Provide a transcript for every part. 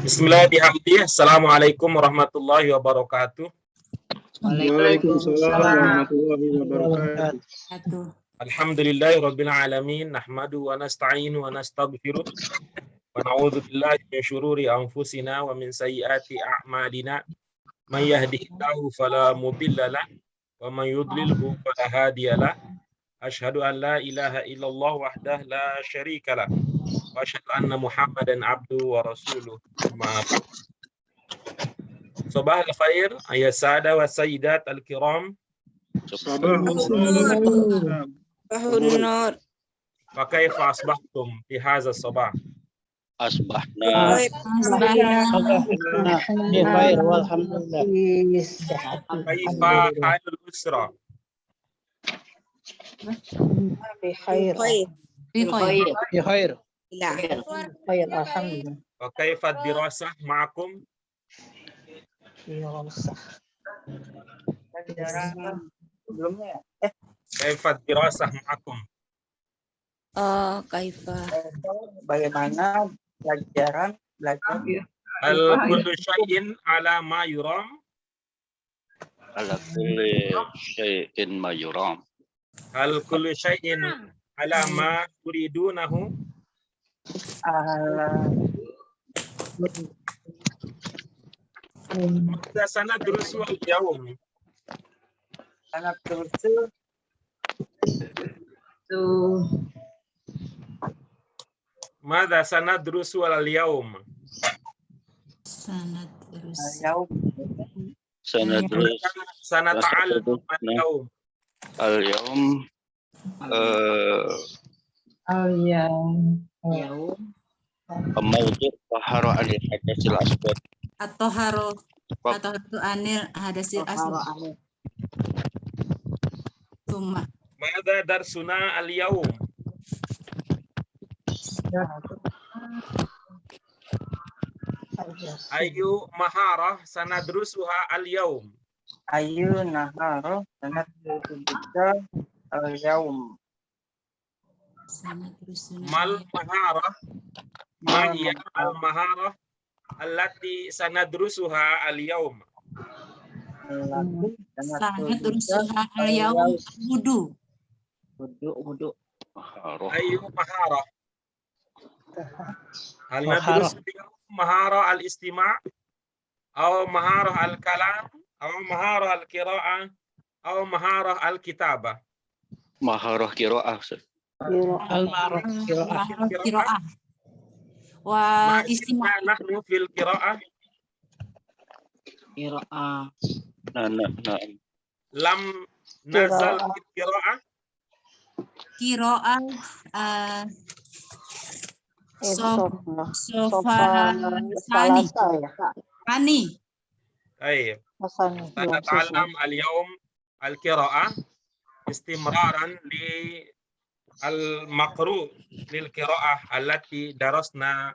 Bismillahirrahmanirrahim. Assalamualaikum warahmatullahi wabarakatuh. Waalaikumsalam warahmatullahi wabarakatuh. Alhamdulillahirabbil alamin, nahmadu wa nasta'inu wa nastaghfiruh wa na'udzu billahi min syururi anfusina wa min sayyiati a'malina. May yahdihillahu fala mudilla lahu wa may yudlilhu fala hadiyalah. Asyhadu an la ilaha illallah wahdahu la syarika lah wa asyhadu anna Muhammadan abduhu wa rasuluh. Sabah al-khair ayat sada wa sayyidat al-kiram. Bahun Wa kaifa asbahtum fi hadha sabah? Asbahna Bi khair walhamdulillah. Kaifa halul usra? Bikhair. Bi khair. Khair alhamdulillah. Wa kaifa dirasah ma'akum? Sebelumnya Kaifa dirasah ma'akum? kaifa bagaimana belajar Al kullu syai'in ala ma yuram? ala kulli syai'in ma yuram. Hal kullu syai'in ala ma turidunahu? Mada sanadrusu al-yawm? anak terus Mada sanadrusu al-yawm? jauh Sanadrus Sanata'allamu al-yawm? al-yawm mawdu' tahara anil hadasil aswad. Atau itu anil hadasil aswad. Summa. Mada darsuna al-yawm? Ayu maharah sanadrusuha al-yawm? ayu naharo anak terus al-yaum Mal maharah? Ma hiya al-maharah allati sanadrusuha al-yawm? Sangat berusaha al-yawm wudu. wudu Ayu maharah? Hal nadrusu maharah al-istima' aw maharah al-kalam aw maharah al-qira'ah aw maharah al-kitabah? Maharah qiraah. Al-ma'ruf Qiraah. Wa istima' Nahnu fil qira'ah Nah. lam nazal fil qira'ah qiraah sofa sani. Baik. Sanata'allam al-yawm al-qira'ah istimraran li al-maqru lil qira'ah allati darasna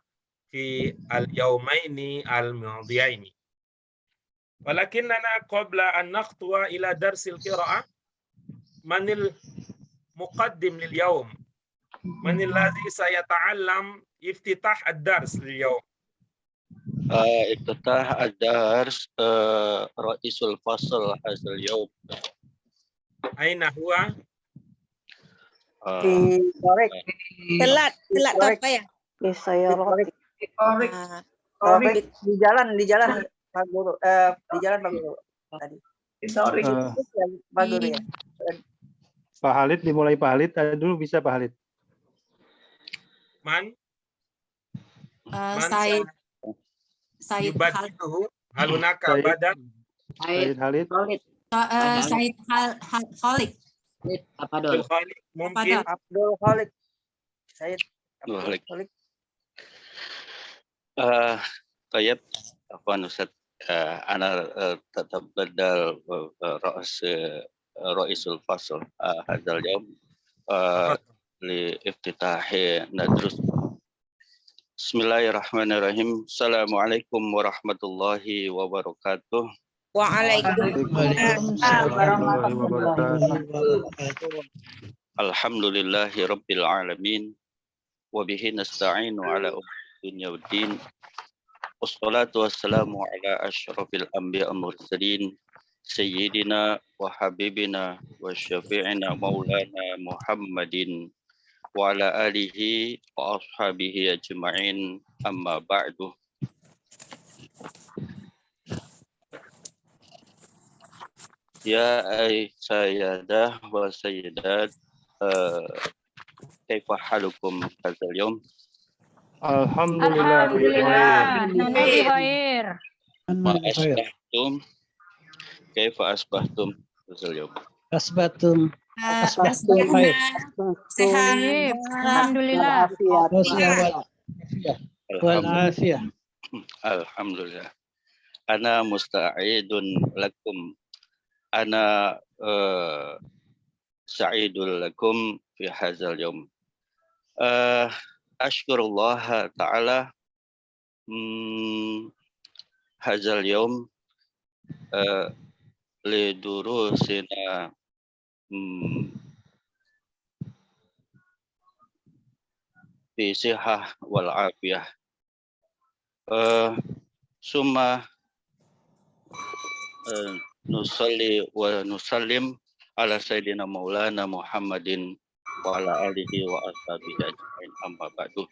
fi al-yawmaini al-madiyaini. Walakinnana qabla an naqtuwa ila darsil qira'ah manil muqaddim lil yawm? Manil ladzi sayata'allam iftitah ad-dars lil yawm? Iftitah ad-dars ra'isul fasl hadzal yawm. Aina huwa? di korek Telat apa ya? di sayarot di jalan Pak Guru di jalan Pak Guru tadi Pak Guru ya Pak Halid dimulai Pak Halid dulu bisa Pak Halid. Man Said yubadiluhu halunaka badan? Said Halid. Said Khalid. Abdul Khaliq mungkin? Abdul Khalik Said Abdul Abdul Khalik. Khalik Tayyib afwan Ustaz, ana tetap badal ra'isul fasl hadzal yawm li iftitahi nadrus. Bismillahirrahmanirrahim. Assalamualaikum warahmatullahi wabarakatuh. Waalaikumsalam warahmatullahi wabarakatuh. Alhamdulillahi rabbil alamin wa bihi nasta'inu ala dunya waddin. Wassalatu wassalamu ala asyrafil anbiya wal mursalin sayyidina wa habibina wa syafi'ina maulana Muhammadin wa ala alihi wa ashabihi ajma'in, amma ba'du. Ya sayyadah wa sayyidat, kaifa halukum hadzal yawm? Alhamdulillah. Khair. Ma asbahtum, kaifa asbahtum hadzal yawm? Asbatum. Sehat. Alhamdulillah. Wal afiyah. Alhamdulillah. Ana musta'idun lakum. Ana sa'idul lakum fi hadzal yawm. Ashkurullah ta'ala hadzal yawm li durusina fi sihah wal afiyah. Summa nusalli wa nusallim ala sayyidina maulana Muhammadin wa ala alihi wa ashabihi ajma'in, amma ba'du.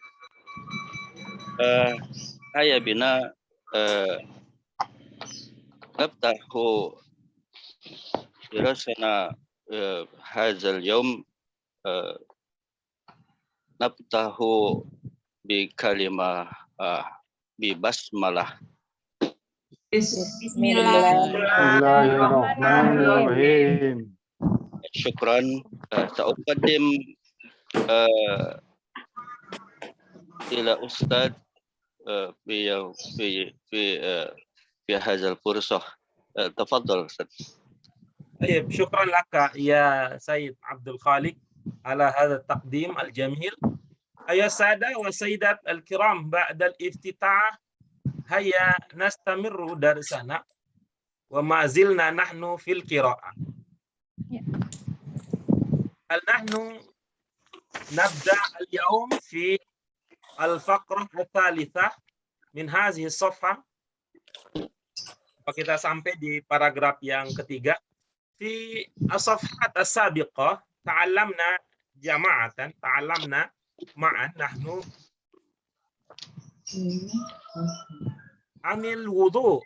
Aya bina naftahu dirasana hadzal yawm, naftahu bi kalimah bi basmalah. Bismillahirrahmanirrahim. Syukran. Sa'uqaddim ila ustad في هذا الفرصة. تفضل أستاذ. طيب شكرا لك يا سيد عبد الخالق على هذا التقديم الجميل. أيها السادة والسيدات الكرام، بعد الافتتاح هيا نستمر درسنا وما زلنا نحن في القراءة. هل نحن نبدأ اليوم في الفقرة الثالثة من هذه الصفحة. Kita sampai di paragraf yang ketiga. Fi as-safhat as-sabiqah ta'allamna jama'atan, ta'allamna ma'an nahnu anil wudu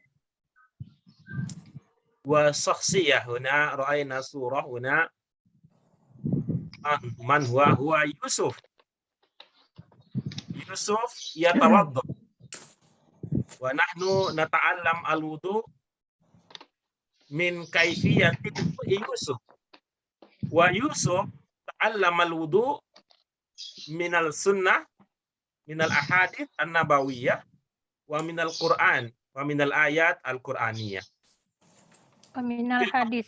wa shakhsiyah. Huna ra'ayna surah huna man huwa Yusuf. Yusuf yatawadda wa nahnu nata'allam al-wudu min kaifiyati Yusuf. Wa Yusuf ta'allama al-wudu min al-sunnah, min al-ahadith an-nabawiyyah, wa min al-Qur'an, wa min al-ayat al-Qur'aniyah. Wa min al-hadith.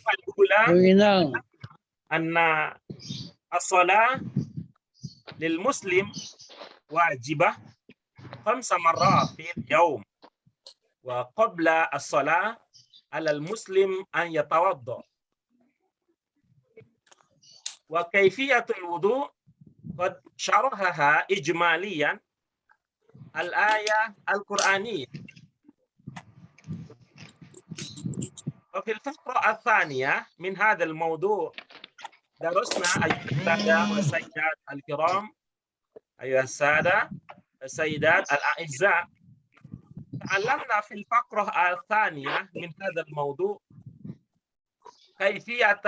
Anna as-salah lil muslim wajibah 5 marrat fil yawm, wa qabla as-salah ala al-muslim an yatawadda. Wa kayfiyatul wudu qad syarahaha ijmaliyan al-ayah al-Qur'aniyah. Wa fil faqra ats-tsaniyah min hadzal mawdu' درسنا أيها السادة والسيدات الكرام، أيها السادة السيدات الأعزاء، تعلمنا في الفقرة الثانية من هذا الموضوع كيفية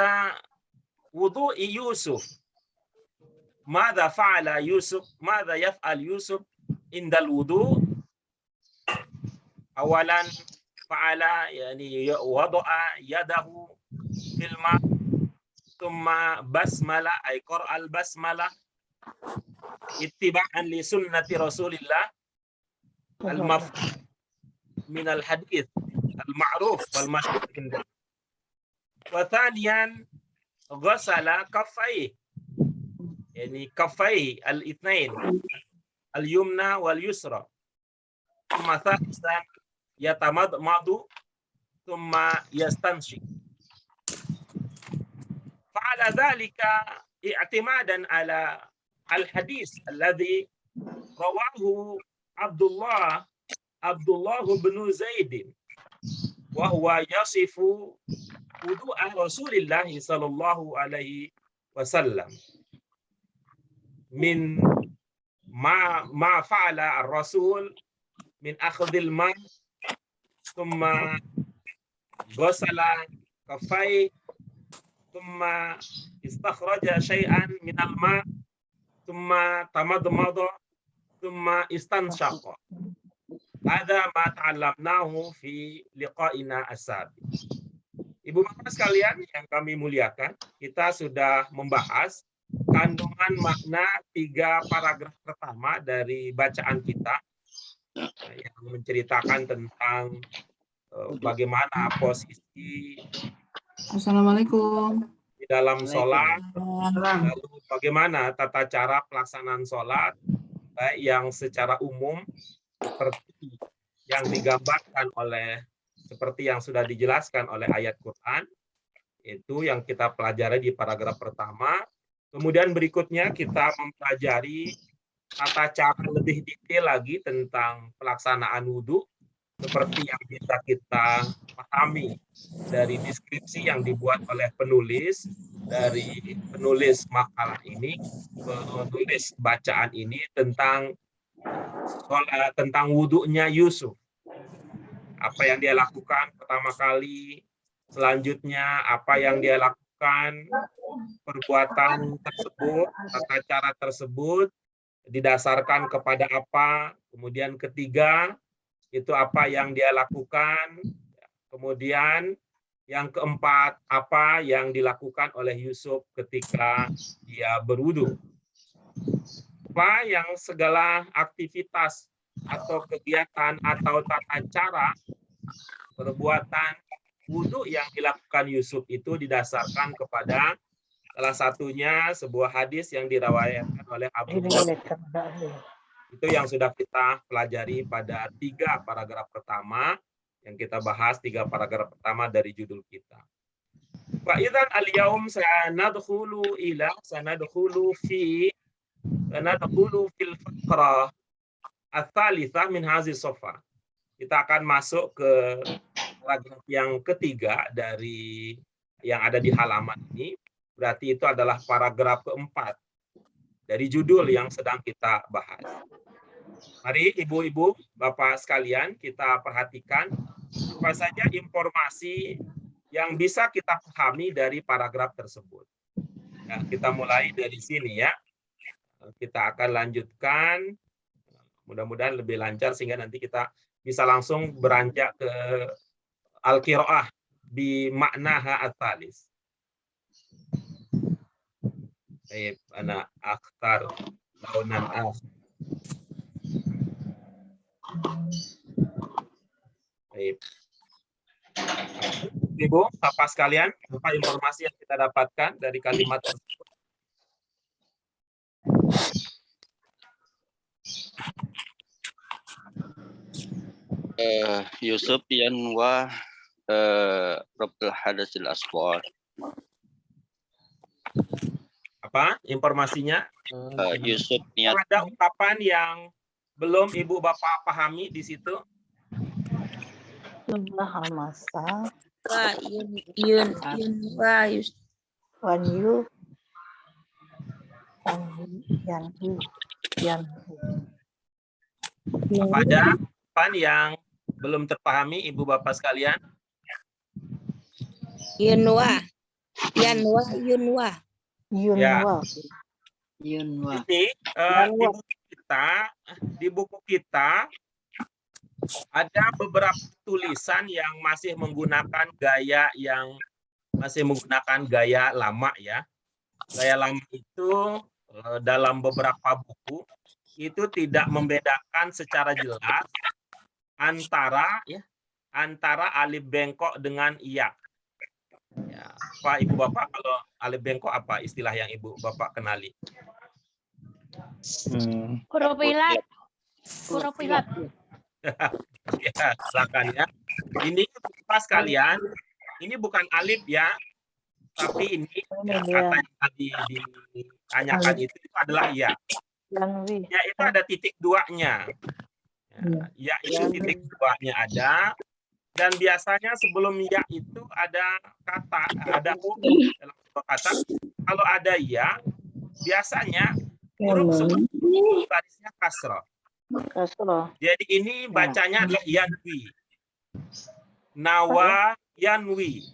وضوء يوسف. ماذا فعل يوسف؟ ماذا يفعل يوسف عند الوضوء؟ أولا فعل يعني وضع يده في الماء، ثم بسملة أي قرأ البسملة اتباعا لسنة رسول الله المفهوم من الحديث المعروف والمشهور عندنا. وثانيا غسل كفيه، يعني كفيه الاثنين اليمنى واليسرى. ثم ثالثا يتمضمض ثم يستنشق. فعل ذلك اعتمادا على الحديث الذي رواه Abdullah bin Zaid wa huwa yasifu wudu'a Rasulillah sallallahu alaihi wasallam min ma fa'ala ar-rasul min akhdhil ma thumma ghasala kaffai thumma istakhraja syai'an min al-ma thumma tamadmada thumma istanshaqa. Hadza ma ta'allamnahu fi liqa'ina as-sabiq. Ibu bapak sekalian yang kami muliakan, kita sudah membahas kandungan makna 3 paragraf pertama dari bacaan kita yang menceritakan tentang bagaimana posisi Assalamualaikum. di dalam sholat, lalu bagaimana tata cara pelaksanaan sholat, baik yang secara umum seperti yang digambarkan oleh, seperti yang sudah dijelaskan oleh ayat Quran, itu yang kita pelajari di paragraf pertama. Kemudian berikutnya kita mempelajari tata cara lebih detail lagi tentang pelaksanaan wudhu, seperti yang bisa kita pahami dari deskripsi yang dibuat oleh penulis, dari penulis makalah ini, penulis bacaan ini tentang wudhunya Yusuf. Apa yang dia lakukan pertama kali, selanjutnya apa yang dia lakukan, perbuatan tersebut, tata cara tersebut didasarkan kepada apa, kemudian ketiga itu apa yang dia lakukan, kemudian yang keempat apa yang dilakukan oleh Yusuf ketika dia berwudu. Apa yang segala aktivitas atau kegiatan atau tata cara perbuatan wudu yang dilakukan Yusuf itu didasarkan kepada salah satunya sebuah hadis yang diriwayatkan oleh Abu Hurairah. Itu yang sudah kita pelajari pada 3 paragraf pertama yang kita bahas, 3 paragraf pertama dari judul kita. Fa idzan al-yaum sanadkhulu fil faqrah ats-tsalitsah min hadhihi shafa. Kita akan masuk ke paragraf yang ketiga dari yang ada di halaman ini. Berarti itu adalah paragraf keempat dari judul yang sedang kita bahas. Mari ibu-ibu, bapak sekalian, kita perhatikan apa saja informasi yang bisa kita pahami dari paragraf tersebut. Ya, kita mulai dari sini ya. Kita akan lanjutkan, mudah-mudahan lebih lancar sehingga nanti kita bisa langsung beranjak ke al-qiraah bi maknaha at-talis. Baik, ana akhtar launan Baik. Ibu, bapak sekalian, apa informasi yang kita dapatkan dari kalimat tersebut? Yusuf yanwa Rabbil hadasil asghar. Apa informasinya? Yusuf niat. Ada ungkapan yang belum ibu bapak pahami di situ? Jumlah masa Wa yun wa yus. wan yu yang Ada ungkapan yang belum terpahami ibu bapak sekalian? Yunwa. Yunwa. yunwa Ini di buku kita ada beberapa tulisan yang masih menggunakan gaya lama ya. Gaya lama itu dalam beberapa buku itu tidak membedakan secara jelas antara alif bengkok dengan iya. Ya, Pak Ibu Bapak, kalau alif bengkok apa istilah yang Ibu Bapak kenali? Huruf ilat. Ya, silakan ya. Ini pas kalian, ini bukan alif ya, tapi ini ya, kata yang tadi ditanyakan itu adalah iya. Ya itu ada titik 2-nya. Ya itu titik duanya ada. Dan biasanya sebelum ya itu ada kata, ada huruf dalam sebuah kata. Kalau ada ya, biasanya huruf sebelum barisnya kasroh. Jadi ini bacanya adalah yanwi. Nawa yanwi.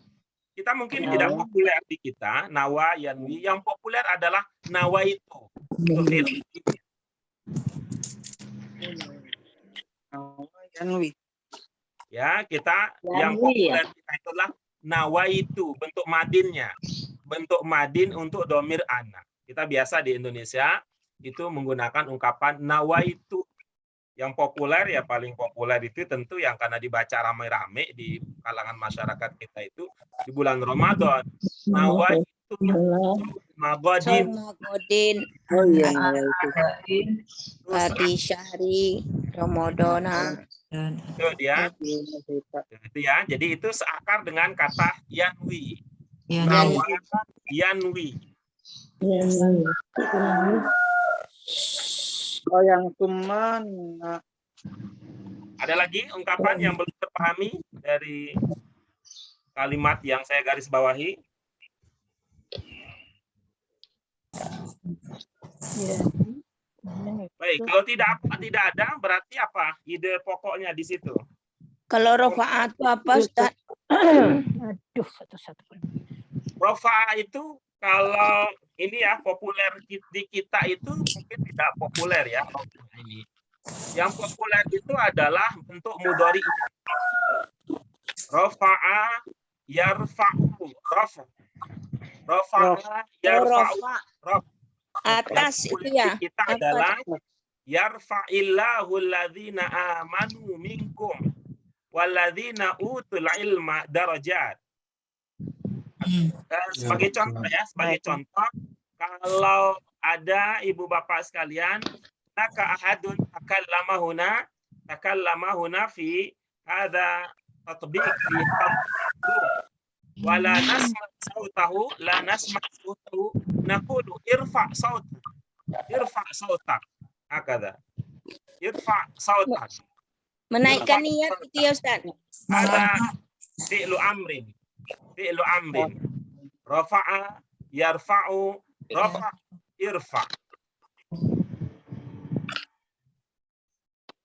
Kita mungkin tidak populer di kita, nawa yanwi. Yang populer adalah nawa itu. Yanwi. Ya, kita yang populer kita itulah nawa itu, bentuk madinnya. Bentuk madin untuk domir anak. Kita biasa di Indonesia itu menggunakan ungkapan nawa itu. Yang populer ya paling populer itu tentu yang karena dibaca ramai-ramai di kalangan masyarakat kita itu di bulan Ramadan. Nawa itu magodin. Oh iya. Di syahri Ramadana. Itu dia. Itu ya. Jadi itu seakar dengan kata yanwi. Nawa yanwi. Oh yang cuman. Ada lagi ungkapan yang belum terpahami dari kalimat yang saya garis bawahi? Baik, kalau tidak ada berarti apa? Ide pokoknya di situ. Kalau rofa'at itu apa, Ustaz? Aduh, satu-satu. Rofa itu kalau ini ya populer di kita itu mungkin tidak populer ya ini. Yang populer itu adalah bentuk mudhari. Rafa'a yarfa'u. Rafa'a yarfa'u. Atas itu ya. Kita adalah yarfa'illahu alladhina amanu minkum walladzina utul ilma darajat. Sebagai contoh ya, sebagai contoh, kalau ada ibu bapak sekalian, naka ahadun takallama huna fi hadza tatbiq fi wala nasma' sautahu la nasma' sautahu naqulu irfa' sautak hakadha irfa' sautak. Menaikkan niat itu ya, Ustaz. Ada fi'lu amrin. Fi'lu amrin. Rafa'a, yarfa'u, rafa', irfa'.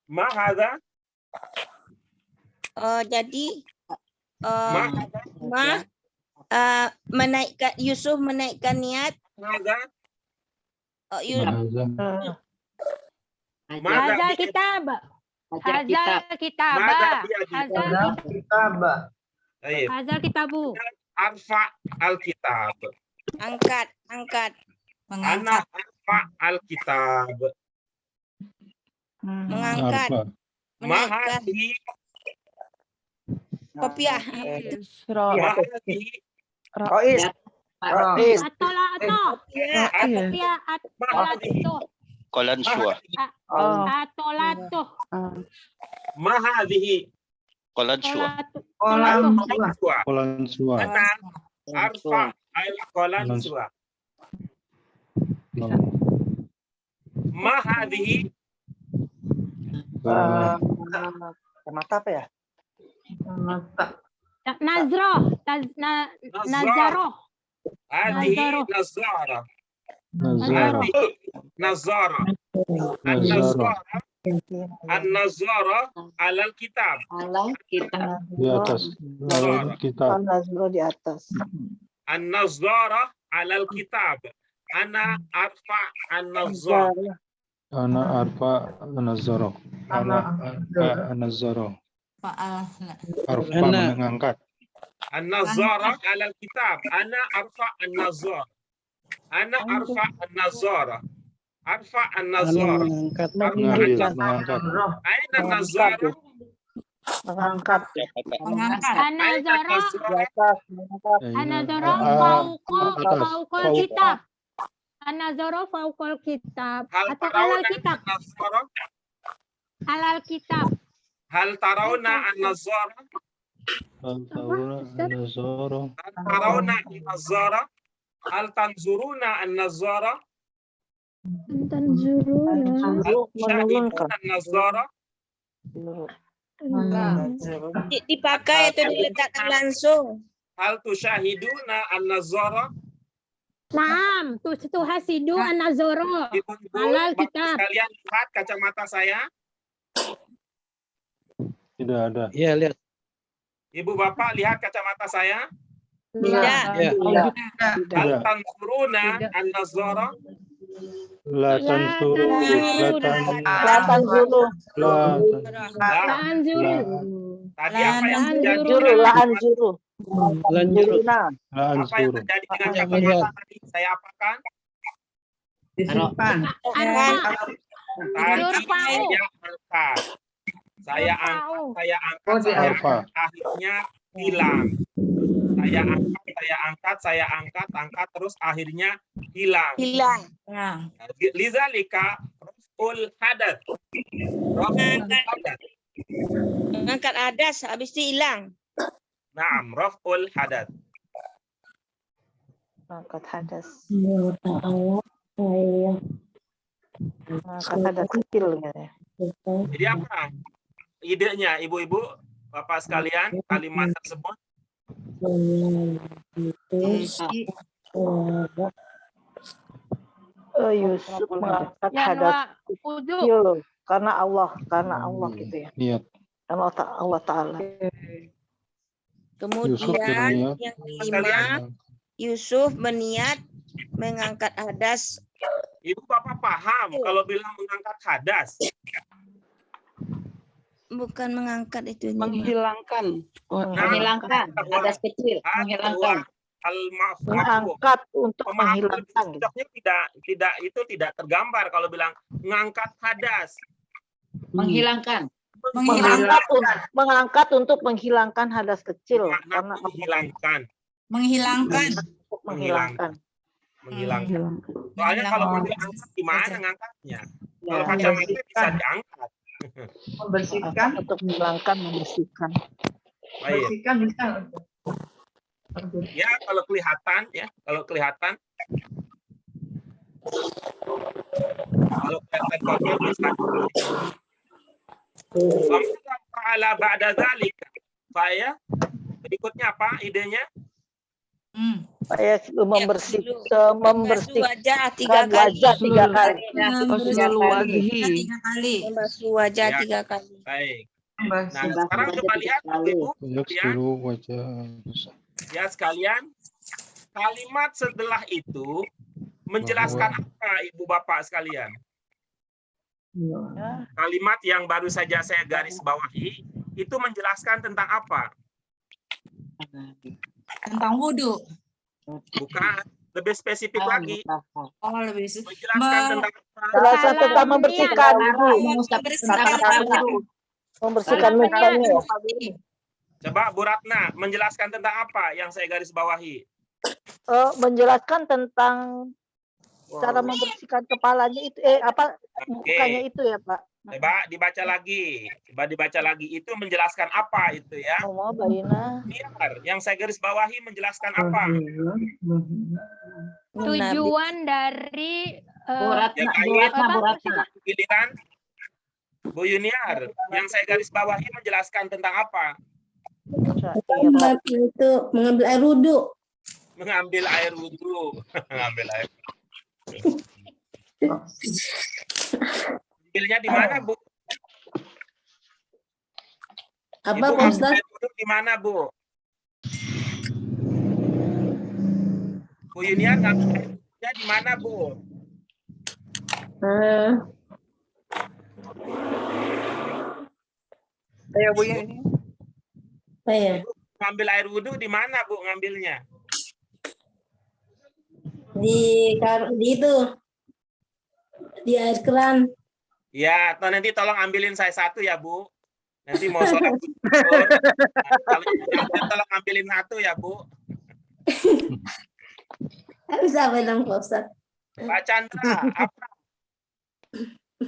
Ma hadha? Jadi menaikkan Yusuf menaikkan niat. Hadha? Hazal kitab. Hazal kitabu. Arfa al-kitab. Angkat. Ana arfa al-kitab. Mengangkat. Menaikkan. Mahadi. Kopiah. Mahadi. Rois. Qalanswa. Mahadihi. Qalanswa. Qalanswa. Ana arfa al-qalanswa. Mahadihi. Mata apa ya? Nazroh. Nazaroh. Hadihi nazara. Nazara. An-nazara alal kitab. Di atas. Kitab. Di atas. An-nazara alal kitab. Ana arfa an-nazara. Ana arfa an-nazara. An-nazara. Arfa mengangkat. An-nazara alal kitab. Ana arfa an-nazara. Ana arfa an-nazara. Arfa an-nazara. Mengangkat. Aina an-nazara? Mengangkat. An-nazara fauqal kitab. An-nazara fauqal kitab. Atau alal kitab. Alal kitab. Hal tarawna an-nazara? Hal tarawna an-nazara? Hal tanzuruna an-nazara? Hal syahiduna an-nazara? Dipakai atau diletakkan langsung? Hal tusyahiduna an-nazara? Naam, tuhasidu an-nazara. Ibu-ibu, Halal Bapak kitab. sekalian lihat kacamata saya. Tidak ada. Iya, lihat. Ibu bapak lihat kacamata saya. Tidak. Ya. Hal tanzuruna an-nazara? La tansuru. La Tanzuru. Tadi apa yang terjadi? Juru, laan juru. Lanjut. Apa yang terjadi dengan kacamata tadi? Saya apakan? Tadi saya angkat. Saya angkat. Akhirnya hilang. Saya angkat, terus akhirnya hilang. Lizalika raf'ul hadath. Angkat hadas, habis itu hilang. Naam, raf'ul hadath. Angkat hadas. Angkat hadas kecil ya. Jadi apa idenya, ibu-ibu, bapak sekalian, kalimat tersebut? Yusuf mengangkat hadas kecil karena Allah gitu ya. Niat. Karena Allah Ta'ala. Kemudian yang kelima, Yusuf berniat mengangkat hadas. Ibu bapak paham kalau bilang mengangkat hadas? Bukan mengangkat itu. Menghilangkan. Menghilangkan hadas kecil. Menghilangkan. Mengangkat untuk menghilangkan. Tidak tergambar kalau bilang mengangkat hadas. Menghilangkan. Mengangkat untuk menghilangkan hadas kecil. Karena menghilangkan. Soalnya kalau mau diangkat gimana ngangkatnya? Kalau kacamata bisa diangkat. Membersihkan untuk menghilangkan, membersihkan. Membersihkan bisa. Ya, kalau kelihatan ya, kalau kelihatan kotor bisa. Ala ba'da dzalika. Saya berikutnya apa idenya? Saya membersihkan wajah tiga kali. Membasuh wajah tiga kali. Baik. Nah, sekarang coba lihat Ibu ya sekalian, kalimat setelah itu menjelaskan apa Ibu Bapak sekalian? Kalimat yang baru saja saya garis bawahi itu menjelaskan tentang apa? Tentang wudhu. Bukan, lebih spesifik lagi. Lebih menjelaskan tentang apa? Menjelaskan tentang membersihkan. Membersihkan lukanya. Coba Bu Ratna menjelaskan tentang apa yang saya garis bawahi? Menjelaskan tentang cara membersihkan kepalanya itu mukanya itu ya Pak. Coba dibaca lagi. Itu menjelaskan apa itu ya? Biar yang saya garis bawahi menjelaskan apa? Tujuan dari giliran Bu Yuniar, yang saya garis bawahi menjelaskan tentang apa? Itu mengambil air wudhu. Mengambil air wudhu. Mengambil air. Ambilnya di mana, Bu? Apa, Ibu, Pak Ustaz? air wudhu di mana, Bu? Bu Yuniar, ambilnya di mana, Bu? Saya Bu ini. Saya. Ngambil air wudhu di mana, Bu, ngambilnya? Di itu. Di air keran. Ya, nanti tolong ambilin saya satu ya, Bu. Nanti mau sholat. Tolong ambilin satu ya, Bu. Harus apa dong, Pak Ustaz? Pak Chandra, apa?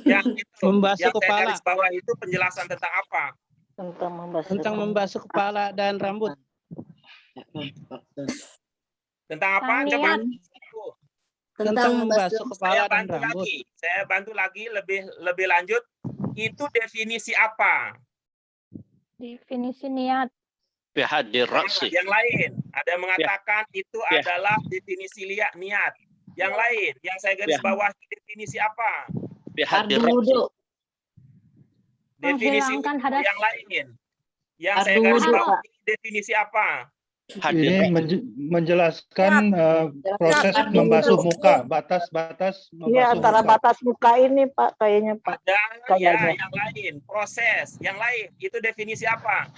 Yang itu, Membasuh yang kepala. saya garis bawah itu penjelasan tentang apa? Tentang membasuh kepala dan rambut. Tentang apa? Coba. Tentang membasuh kepala dan rambut. Saya bantu lagi lebih lanjut. Itu definisi apa? Definisi niat. Bihadir ra'si. Yang lain. Ada yang mengatakan itu adalah definisi niat. Yang lain, yang saya garis bawah definisi apa? Bihadir Fardu ra'si. wudu. Definisi Menghilangkan wudu hadas. yang lain. Yang saya Fardu garis wudu. bawah definisi apa? Hadir Ini ra'si. menjelaskan proses Fardu membasuh wudu. muka, batas-batas Iya, membasuh antara muka. batas muka ini, Pak, kayaknya, Pak. Ada Kayaknya. yang lain, proses yang lain. Itu definisi apa?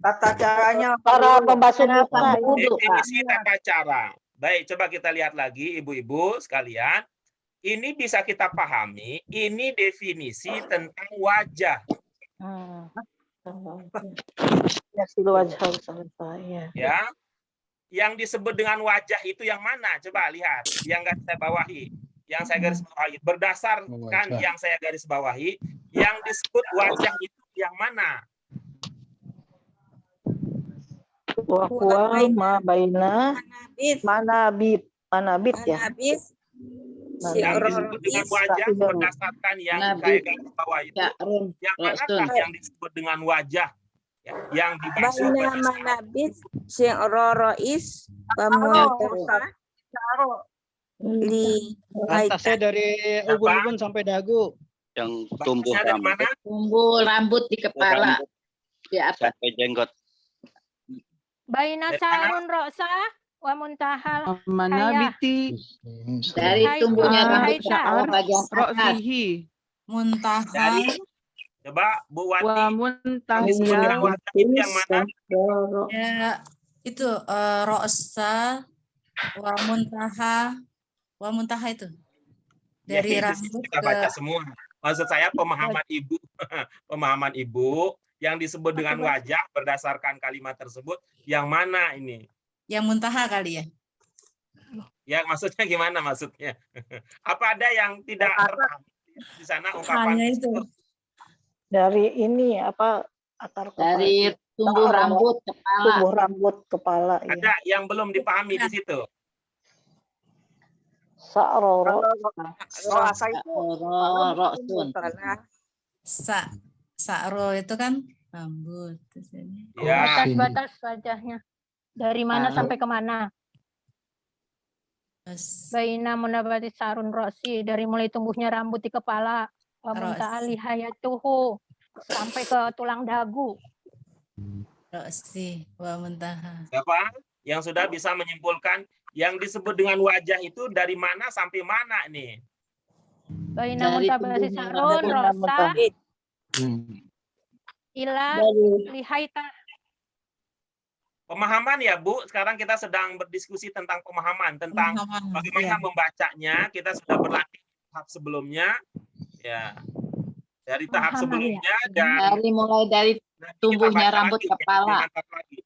Tata caranya. Cara membasuh Cara muka. fardu wudu, Pak. Definisi tata cara. Baik, coba kita lihat lagi ibu-ibu sekalian. Ini bisa kita pahami, ini definisi tentang wajah. Ya, silu wajah ya. Ya. Yang disebut dengan wajah itu yang mana? Coba lihat, yang nggak saya bawahi. Yang saya garis bawahi. Berdasarkan yang saya garis bawahi, yang disebut wajah itu yang mana? Wa ma baina manabit ya. Habis. Yang disebut dengan wajah berdasarkan yang saya garis bawah itu. Sya'run. Yang manakah yang disebut dengan wajah? Ya, yang dibasuh berdasarkan manabit sing rorois li Batasnya dari ubun-ubun sampai dagu. Yang tumbuh batasnya dari mana? Tumbuh rambut di kepala. Rambut Di atas. sampai jenggot. Baina Dari sarun ro'sa wa muntahal Manabiti Dari tumbuhnya rambut ke Haita. bawah bagian atas. Ro'sihi Dari coba Bu Wati. wa Yang disebut dengan muntahiyah wajah itu yang mana? Ya, itu ro'sa wa muntaha itu. Dari Ya, itu rambut kita baca semua. Maksud saya pemahaman ibu, pemahaman ibu yang disebut dengan wajah berdasarkan kalimat tersebut yang mana ini? yang muntaha kali ya. Ya maksudnya gimana maksudnya? Apa ada yang tidak terpaham di sana ungkapan Hanya itu. Dari ini apa akar kepala. Dari tumbuh rambut kepala. Tumbuh rambut kepala. Ya. ada yang belum dipahami di situ? Sa'roro. Roasa itu Ro'sun. Sa'ro itu kan rambut. Ya, batas-batas wajahnya. Dari mana sampai ke mana? Baina munabati sarun ro'si, dari mulai tumbuhnya rambut di kepala, wa munta'ali hayatuhu, sampai ke tulang dagu. Ro'si wa muntaha. siapa yang sudah bisa menyimpulkan yang disebut dengan wajah itu dari mana sampai mana nih? Baina Dari munabati tumbuhnya sarun rambut. ro'sa ila lihaita. Pemahaman ya Bu, sekarang kita sedang berdiskusi tentang pemahaman, tentang bagaimana membacanya. Kita sudah berlatih tahap sebelumnya, ya dari tahap Pemahaman, sebelumnya dan Dari mulai dari nanti kita tumbuhnya baca rambut lagi, kepala. diantar lagi.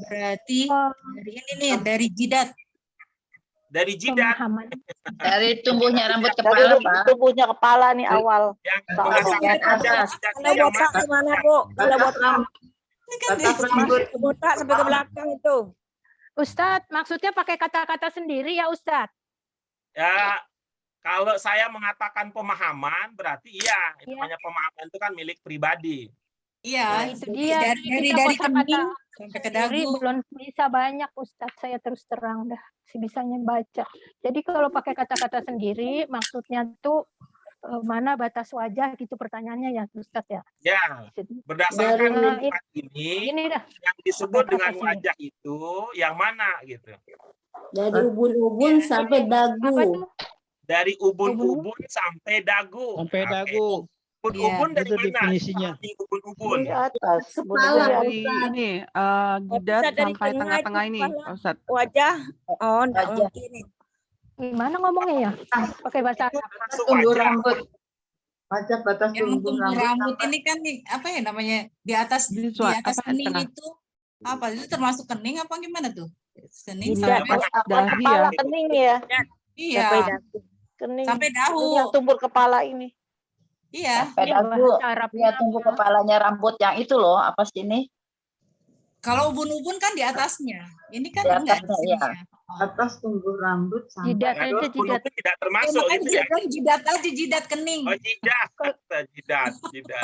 Berarti dari ini nih, dari jidat. Dari jidat Pemahaman. Dari tumbuhnya rambut Dari kepala, Pak. tubuhnya kepala nih awal. yang Soal berdasarkan bagian wajah, atas. jidatnya Kalau yang botak mana? gimana, Bu? Kalau botak Batas rambut. botak sampai ke belakang itu. Ustadz, maksudnya pakai kata-kata sendiri ya Ustadz? Ya, kalau saya mengatakan pemahaman, berarti iya, Iya. namanya pemahaman itu kan milik pribadi. Iya, Itu dia. dari Kita kening kosakata sampai ke sendiri dagu. belum bisa banyak Ustadz, saya terus terang dah sebisanya baca. Jadi kalau pakai kata-kata sendiri, maksudnya tuh mana batas wajah gitu pertanyaannya ya Ustadz ya. Ya, Jadi, berdasarkan Dari- kalimat ini ini dah. yang disebut Apa dengan sih? wajah itu yang mana gitu. Dari ubun-ubun sampai dagu. Apa tuh? Dari ubun-ubun sampai dagu. Sampai Oke. dagu. Ubun-ubun dari Itu mana? definisinya. Dipahami ubun-ubun. Di atas. Kepala, dari ini jidat Bisa dari sampai tengah tengah-tengah itu ini, kepala. Ustaz. Wajah. Oh, enggak Wajah. mungkin. Gimana ngomongnya ya? Pakai bahasa Itu Arab. termasuk Tumbuh wajah. rambut. Wajah batas Yang tumbuh tumbuh rambut. rambut ini kan apa ya namanya di atas Apa, kening tengah? itu apa itu termasuk kening apa gimana tuh? Kening Jidat. sampai Dahi Kepala ya. kening ya. iya Sampai dagu. Kening. sampai dahu. Ini yang tumbuh kepala ini. Iya. Sampai Iya, dagu. bahasa Arabnya Ya tumbuh apa? kepalanya rambut yang itu loh, apa sih ini? Kalau ubun-ubun kan di atasnya. Ini kan Di enggak atasnya, di iya. sininya. Atas tumbuh rambut sampai Jidat Lalu aja, jidat. tumbuh tidak termasuk Makanya itu ya. jidat aja, jidat kening. Oh, jidat, jidat.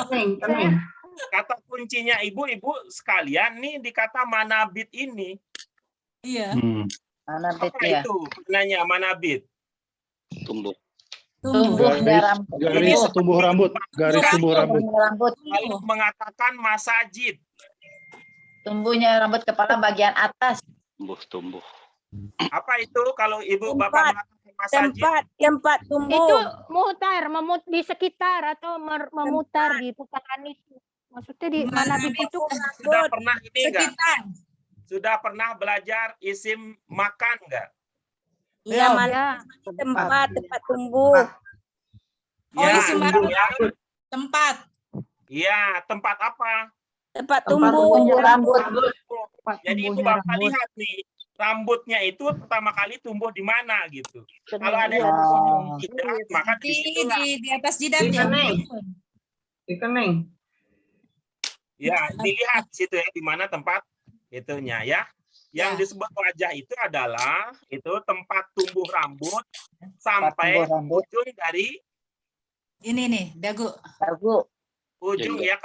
kening, kening. Kata kuncinya ibu-ibu sekalian nih di kata manabit ini. Iya. Mana Apa bitnya? itu maknanya manabit? Tumbuh. Tumbuhnya rambut. Garis tumbuh rambut. Garis tumbuh rambut. Tumbuhnya rambut. Lalu mengatakan masajid. Tumbuhnya rambut kepala bagian atas. Tumbuh. Apa itu kalau ibu bapak mengatakan masajid? Tempat tumbuh. Itu mutar, di sekitar atau memutar di putaran itu. Maksudnya di mana itu Sudah pernah ini enggak? Sekitar. Sudah pernah belajar isim makan enggak? Iya, ya. tempat tumbuh. Oh, Ya, isim makan. ya. Tempat. Iya, tempat apa? Tempat Tumbuh tumbuh. rambut. Jadi ibu bapak lihat nih, rambutnya itu pertama kali tumbuh di mana gitu. Kalau ada yang Oh. jidat, maka di situ Di atas jidat Di ya. kening. Di kening. ya dilihat di situ ya di mana tempat itunya ya. Yang Ya. disebut wajah itu adalah itu tempat tumbuh rambut sampai tumbuh rambut. ujung dari Ini nih, dagu. Dagu. ujung ya.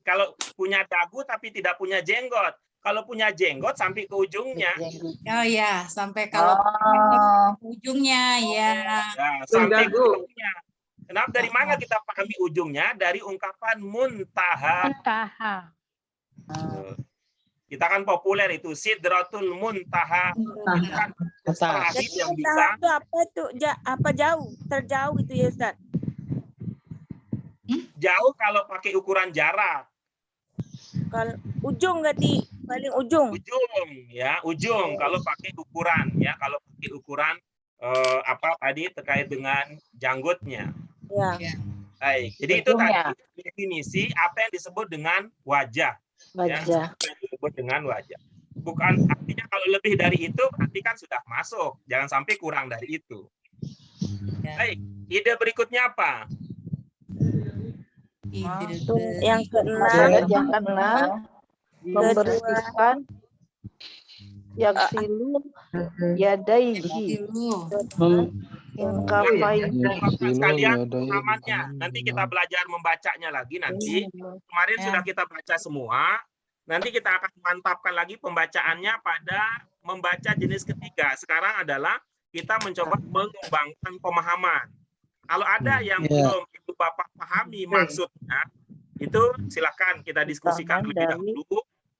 Kalau punya dagu tapi tidak punya jenggot. Kalau punya jenggot sampai ke ujungnya. Oh ya, sampai kalau Oh. ujungnya ya. Ya, sampai ke ujungnya. Kenapa dari mana kita pahami ujungnya? Dari ungkapan muntaha. Muntaha. Kita kan populer itu sidratul muntaha. Itu kan terakhir yang bisa. Itu apa tuh? Apa jauh? Terjauh itu ya Ustaz. Jauh kalau pakai ukuran jarak. Kalau ujung berarti paling ujung. Ujung ya, ujung kalau pakai ukuran ya, kalau pakai ukuran apa tadi terkait dengan janggutnya. Ya. Baik. Jadi itu Ujungnya. tadi definisi apa yang disebut dengan wajah. Ya, Wajah. apa yang disebut dengan wajah. Bukan artinya kalau lebih dari itu berarti kan sudah masuk. Jangan sampai kurang dari itu. Baik. Ide berikutnya apa? Yang keenam, Yang keenam. Membersihkan. Yang silu. Yadaihi. Sekalian pemahamannya. Nanti kita belajar membacanya lagi nanti. Kemarin sudah kita baca semua. Nanti kita akan mantapkan lagi pembacaannya pada membaca jenis ketiga. Sekarang adalah kita mencoba mengembangkan pemahaman. Kalau ada yang belum Ibu Bapak pahami maksudnya, itu silakan kita diskusikan lebih dahulu.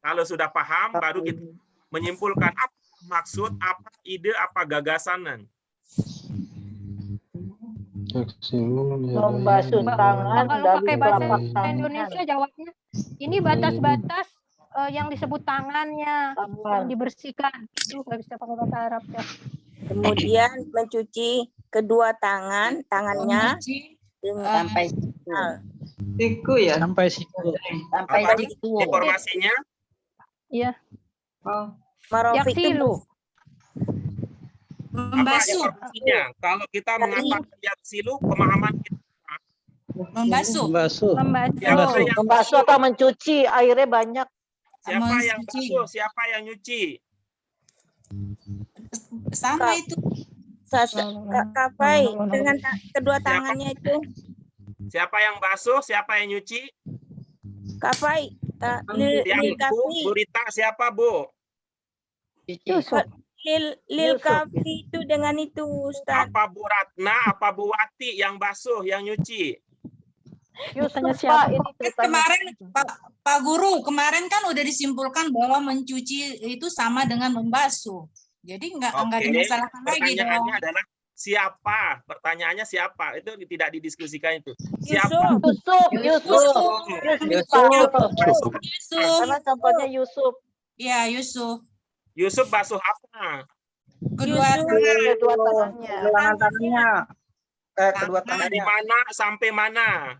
Kalau sudah paham, baru kita menyimpulkan apa maksud, apa ide, apa gagasan. Membasuh tangan Kalau dari pakai bahasa telapak tangan. Indonesia jawabnya ini batas-batas yang disebut tangannya yang dibersihkan. Itu nggak bisa pakai bahasa Arab ya. kemudian mencuci kedua tangannya dengan Sampai Siku ya. sampai Apa siku. informasinya? Iya. Oh. Marofik itu Yaksilu. Apa Membasuh. informasinya? Kalau kita mengatakan yaksilu, pemahaman kita. Membasuh. Membasuh. Membaca. Membasuh atau mencuci airnya banyak. Siapa yang Mencuci. basuh? Siapa yang nyuci? Sama itu. kapai dengan kedua tangannya itu Siapa yang basuh? Siapa yang nyuci? kapai lil Yang Bu, kafi Bu Rita siapa Bu? Yusuf. lil kafi itu dengan itu Ustaz. Apa Bu Ratna? Apa Bu Wati yang basuh, yang nyuci? Yusuf siapa? Pak, ini ceritanya. Kemarin Pak Guru, kemarin kan udah disimpulkan bahwa mencuci itu sama dengan membasuh. Jadi nggak dimasalahkan lagi dong. Pertanyaannya adalah siapa? Pertanyaannya siapa? Itu tidak didiskusikan itu. Siapa? Yusuf. Yusuf. Karena contohnya Yusuf. Ya, Yusuf. Yusuf basuh apa? Kedua Kedua tangannya. Kedua Dari mana sampai mana?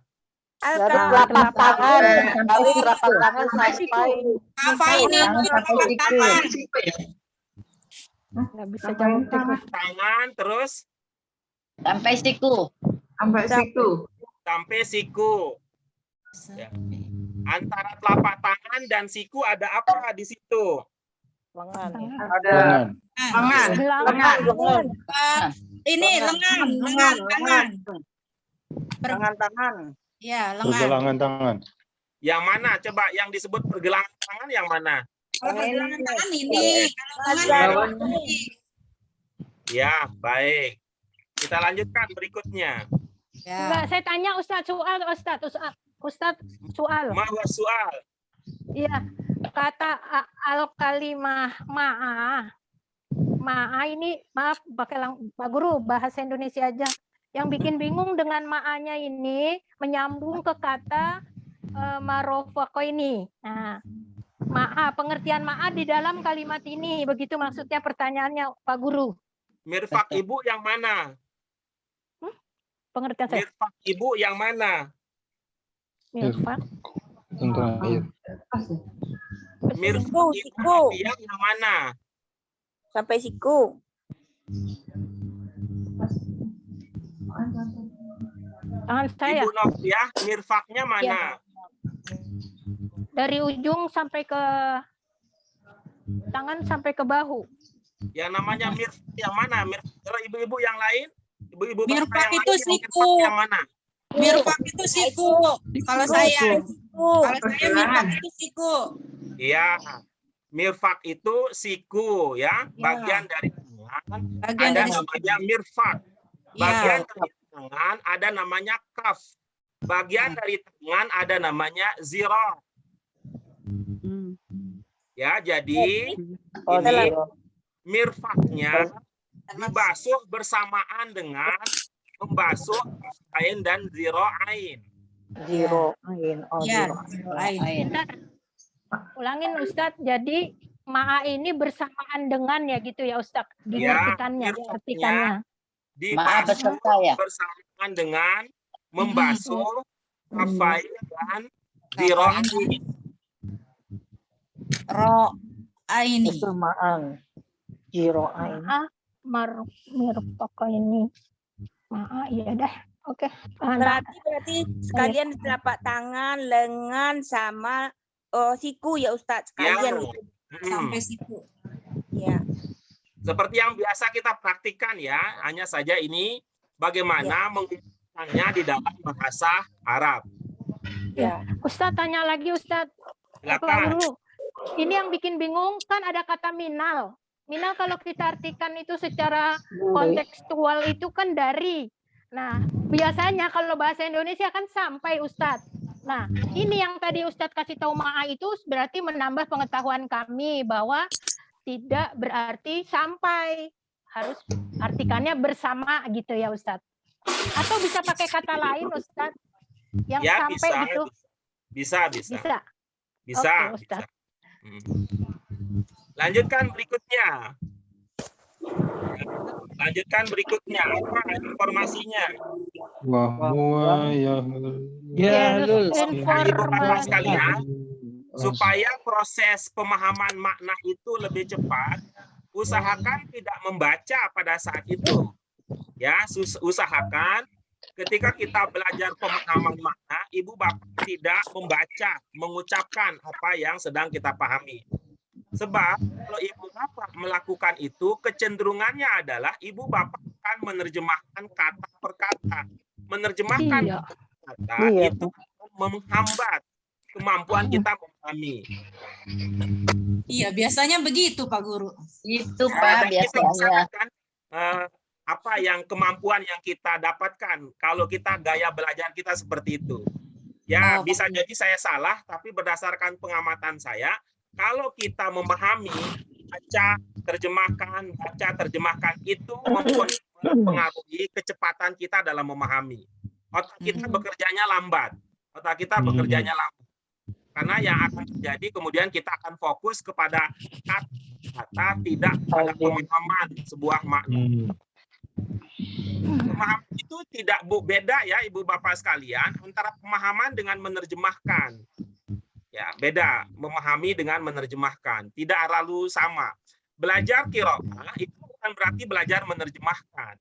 Dari telapak tangan. Dari telapak tangan sampai apa ini? Tangan. Nggak bisa jawab deh. Tangan terus sampai siku. sampai siku. Ya. Antara telapak tangan dan siku ada apa di situ? Lengan. Ada Lengan. Gelangan. Ini lengan tangan. Lengan tangan. Ya, lengan. Pergelangan tangan. Yang mana? Coba yang disebut pergelangan tangan yang mana? Kalau pergelangan tangan ini, kalau lengan ini. Ya, baik. Kita lanjutkan berikutnya. Ya. Enggak, saya tanya Ustadz soal. Mahwa soal. Iya, kata al-kalimah ma'a ini, maaf pakai Pak Guru bahasa Indonesia aja. Yang bikin bingung dengan ma'anya ini menyambung ke kata marofako ini. Nah, ma'a, pengertian ma'a di dalam kalimat ini, begitu maksudnya pertanyaannya Pak Guru. Mirfak ibu yang mana? Pengertian saya. Mirfak ibu yang mana? Mirfak. Yang terakhir. Mirfak ibu yang mana? Sampai siku. Tangan saya. Ibu Noviah, mirfaknya mana? Ya. Dari ujung sampai ke tangan sampai ke bahu. Yang namanya mirfak yang mana? Kalau ibu-ibu yang lain? Ibu-ibu Mirfak yang itu lain, siku. yang mana? Mirfak itu siku. Kalau saya mirfak itu siku. Iya. Mirfak itu siku ya, bagian dari tangan. Bagian Ada dari namanya mirfak. Bagian dari tangan ada namanya kaf. Bagian dari tangan ada namanya zira. Ya, jadi ini mirfaknya dibasuh bersamaan dengan membasuh kain dan zira'ain. Zira'ain. Oh, Ya, zira'ain. Bentar. Ulangin Ustadz, jadi ma'a ini bersamaan dengan ya gitu ya Ustadz, diartikannya. Dibasuh bersamaan dengan membasuh kafain dan zira'ain. Aini. Bersamaan. Zira'ain. Mirfaka ini. Ma'a, iya dah. Oke. Berarti sekalian telapak tangan, lengan sama siku ya Ustadz sekalian gitu. Sampai siku. Ya. Seperti yang biasa kita praktikkan ya, hanya saja ini bagaimana menggunakannya di dalam bahasa Arab. Ya. Ustadz tanya lagi Ustadz. Silakan. Ini yang bikin bingung kan ada kata minal. Minal kalau kita artikan itu secara kontekstual itu kan dari. Nah, biasanya kalau bahasa Indonesia kan sampai Ustadz. Nah, ini yang tadi Ustadz kasih tahu ma'a itu berarti menambah pengetahuan kami bahwa tidak berarti sampai. Harus artikannya bersama gitu ya Ustadz. Atau bisa pakai kata lain Ustadz? Yang Ya, sampai bisa, gitu? Bisa. Oke, Ustadz. Lanjutkan berikutnya. Apa informasinya? Wahwa ya. Ibu bapak sekalian, supaya proses pemahaman makna itu lebih cepat, usahakan tidak membaca pada saat itu. Ya, usahakan ketika kita belajar pemahaman makna, ibu bapak tidak membaca, mengucapkan apa yang sedang kita pahami. Sebab kalau ibu bapak melakukan itu, kecenderungannya adalah ibu bapak akan menerjemahkan kata per kata. Menerjemahkan kata itu menghambat kemampuan kita memahami. Iya, biasanya begitu Pak Guru. Itu Dan Pak kita biasanya. usahakan apa yang kemampuan yang kita dapatkan kalau kita gaya belajar kita seperti itu. Ya, bisa jadi saya salah, tapi berdasarkan pengamatan saya, kalau kita memahami, baca, terjemahkan itu mempengaruhi kecepatan kita dalam memahami. Otak kita bekerjanya lambat. Karena yang akan terjadi kemudian kita akan fokus kepada kata, tidak pada pemahaman sebuah makna. Pemahaman itu tidak beda ya Ibu Bapak sekalian antara pemahaman dengan menerjemahkan. Ya, beda memahami dengan menerjemahkan, tidak lalu sama. Belajar qiraah itu bukan berarti belajar menerjemahkan.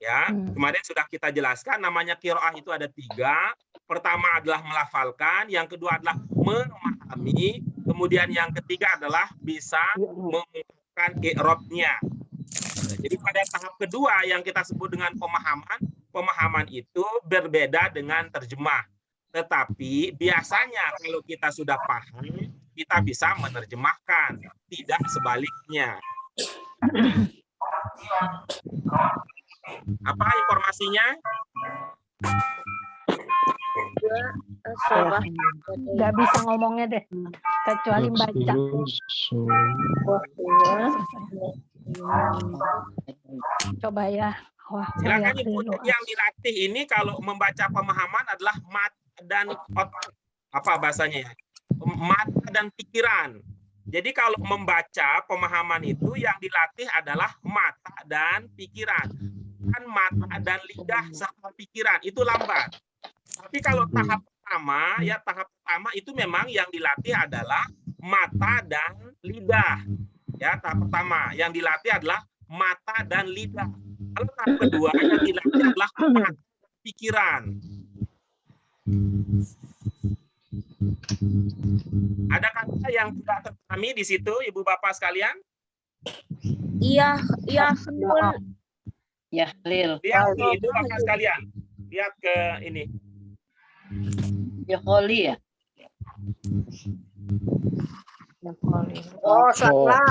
Ya, kemarin sudah kita jelaskan namanya qiraah itu ada 3. Pertama adalah melafalkan, yang kedua adalah memahami, kemudian yang ketiga adalah bisa mengungkapkan menetapkan i'rabnya. Jadi pada tahap kedua yang kita sebut dengan pemahaman itu berbeda dengan terjemah. Tetapi biasanya kalau kita sudah paham, kita bisa menerjemahkan, tidak sebaliknya. Apa informasinya? Nggak bisa ngomongnya deh, kecuali baca. Coba ya. Wah, Silakan lihat Ibu. dulu. Yang dilatih ini kalau membaca pemahaman adalah mata dan otak. Apa bahasanya ya? Mata dan pikiran. Jadi kalau membaca pemahaman itu yang dilatih adalah mata dan pikiran. Kan mata dan lidah serta pikiran itu lambat. Tapi kalau tahap pertama itu memang yang dilatih adalah mata dan lidah. Ya, tahap pertama yang dilatih adalah mata dan lidah. Kalau tahap kedua yang dilatih adalah mata dan pikiran. Ada kata yang tidak terpahami di situ, Ibu Bapak sekalian? Iya, iya, Ya, Lil. Lihat nih, Ibu Bapak sekalian. Lihat ke ini. Ya, Koli ya. Oh, salah.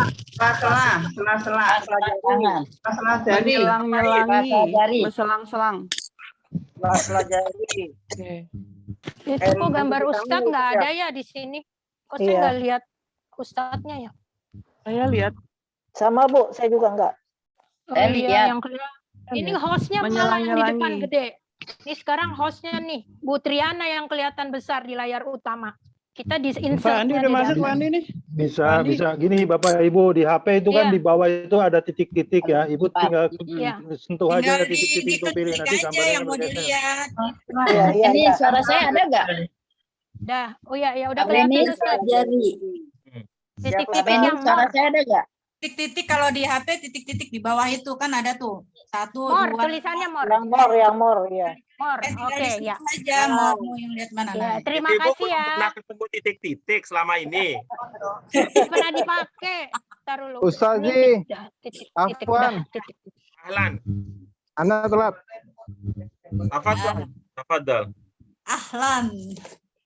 Jadi Menyelang-nyelangi, Dari. berselang-selang. Pelajari. Itu kok gambar Ustadz nggak ada ya di sini? Kok saya Iya. nggak lihat Ustadznya ya? Saya lihat Sama Bu, saya juga enggak. Oh Saya iya, lihat. yang kelihatan. Ini hostnya malah yang di depan menyelang-nyelangi. gede. Ini sekarang hostnya nih, Bu Triana yang kelihatan besar di layar utama. Kita di Pak insertnya Andi udah di masuk dalam. Pak Andi nih. Bisa, Andi. bisa. Gini Bapak Ibu, di HP itu kan Iya. di bawah itu ada titik-titik ya. Ibu tinggal Iya. sentuh aja Tinggal titik-titik itu pilih nanti diklik aja gambarnya yang mau bergeser. dilihat. Ini suara saya ada enggak? Dah, oh ya, ya udah Pak Beni, kelihatan Ustadz. Jari. Titik-titik Pak Beni, yang suara more. saya ada enggak? Titik-titik kalau di HP, titik-titik di bawah itu kan ada tuh. 1, More, 2, tulisannya more. Yang more, ya. More, tinggal oke di situ ya. aja mau yang lihat mana. Ya, Nah, terima Ibu kasih belum ya. pernah ketemu titik-titik selama ini. Pernah dipakai. Taruh lu. Ustazi, Ini titik, Afwan. titik. Ahlan. Anda telat. Tafadhal. Tafadhal. Ahlan.